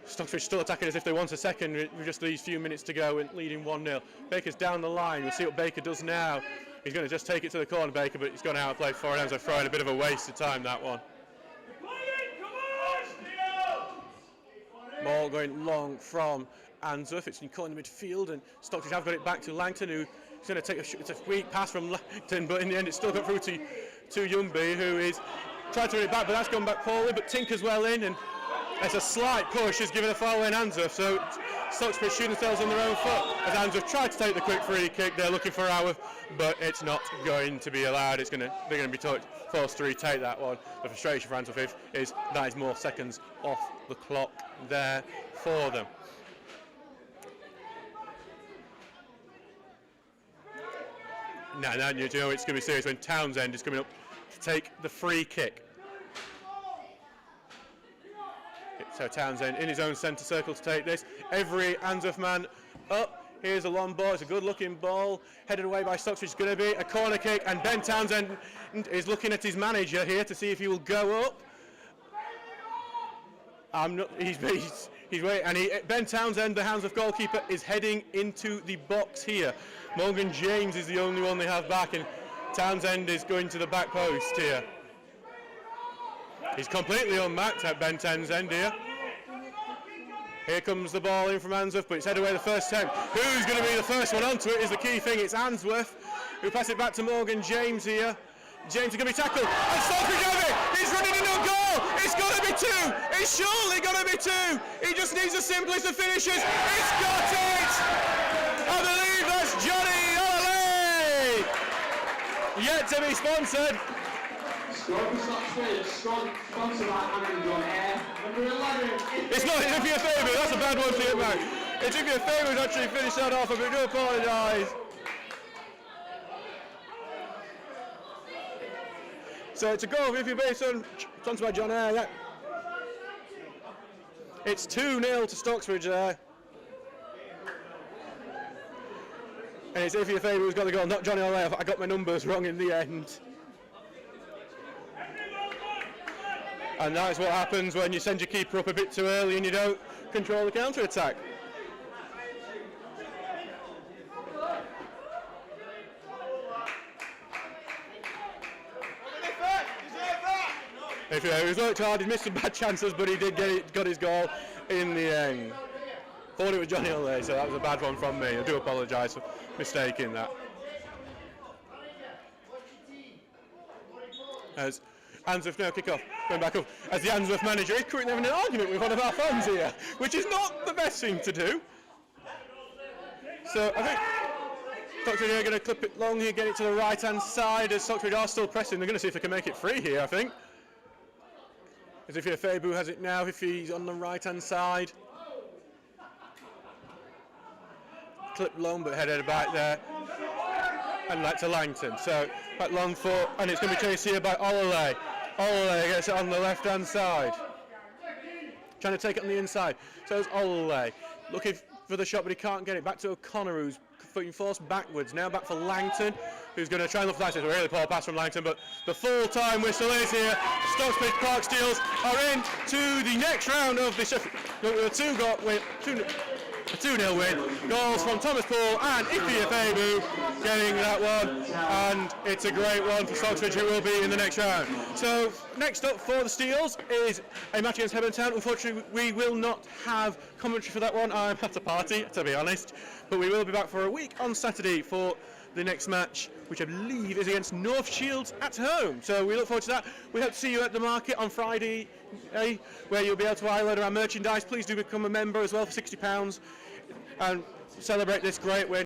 Stocksbridge still attacking as if they want a second with just these few minutes to go and leading 1-0. Baker's down the line. We'll see what Baker does now. He's going to just take it to the corner, Baker, but he's gone out of play for it. Throwing a bit of a waste of time, that one. Ball going long from Handsworth. It's been caught in the midfield, and Stocksbridge have got it back to Langton, who's going to take it's a weak pass from Langton, but in the end it's still got through to Youngby, who is trying to win it back, but that's gone back poorly. But Tinker's well in, and it's a slight push, is given a foul in Handsworth, so Stocksbridge shooting themselves on their own foot. As Handsworth tried to take the quick free kick, they're looking for Howarth, but it's not going to be allowed. They're going to be forced to retake that one. The frustration for Handsworth is that is more seconds off the clock there for them. Now you know it's going to be serious when Townsend is coming up to take the free kick. So Townsend in his own centre circle to take this. Every Handsworth man up. Here's a long ball. It's a good-looking ball. Headed away by Stocksbridge. It's going to be a corner kick. And Ben Townsend is looking at his manager here to see if he will go up. He's waiting. And Ben Townsend, the Handsworth goalkeeper, is heading into the box here. Morgan James is the only one they have back. And Townsend is going to the back post here. He's completely unmarked at Ben Townsend here. Here comes the ball in from Handsworth, but it's headed away the first time. Who's going to be the first one onto it is the key thing. It's Handsworth who pass it back to Morgan James here. James is going to be tackled. And Stocksbridge have it! He's running into a goal! It's got to be two! It's surely got to be two! He just needs the simplest of finishes. It's got it! I believe that's Johnny Olay! Yet to be sponsored. Sponsored by Adam Allcroft. Number 11. It's not if you're a favour, that's a bad one to get back. It's if you're a favour who's actually finished that off, but we do apologise. So it's a goal if you're based on sponsored by John Eyre, yeah. It's 2-0 to Stocksbridge there. And it's if you're a favour who's got the goal, not Johnny O'Leary. I got my numbers wrong in the end. And that's what happens when you send your keeper up a bit too early and you don't control the counter-attack. He's worked hard, he's missed some bad chances, but he got his goal in the end. Thought it was Johnny O'Leary, so that was a bad one from me. I do apologise for mistaking that. As Handsworth now kick off, going back up. As the Handsworth manager is currently having an argument with one of our fans here, which is not the best thing to do. So I think Stocksbridge are going to clip it long here, get it to the right hand side as Stocksbridge are still pressing. They're going to see if they can make it free here, I think. As if Febu has it now, if he's on the right hand side. Clip long but headed back there. And back to Langton. So back long foot, and it's going to be chased here by Olole. Olole gets it on the left hand side. Trying to take it on the inside. So it's Olole. Looking for the shot, but he can't get it. Back to O'Connor, who's being forced backwards. Now back for Langton, who's going to try and look for that. It's a really poor pass from Langton, but the full-time whistle is here. Stocksbridge Park Steels are in to the next round of the Sheffield. A 2-0 win. Goals from Thomas Poole and Ify Febu getting that one, and it's a great one for Stocksbridge, who will be in the next round. So next up for the Steels is a match against Hebburn Town. Unfortunately, we will not have commentary for that one. I'm at a party, to be honest, but we will be back for a week on Saturday for the next match, which I believe is against North Shields at home. So we look forward to that. We hope to see you at the market on Friday, where you'll be able to buy a load of our merchandise. Please do become a member as well for £60 and celebrate this great win.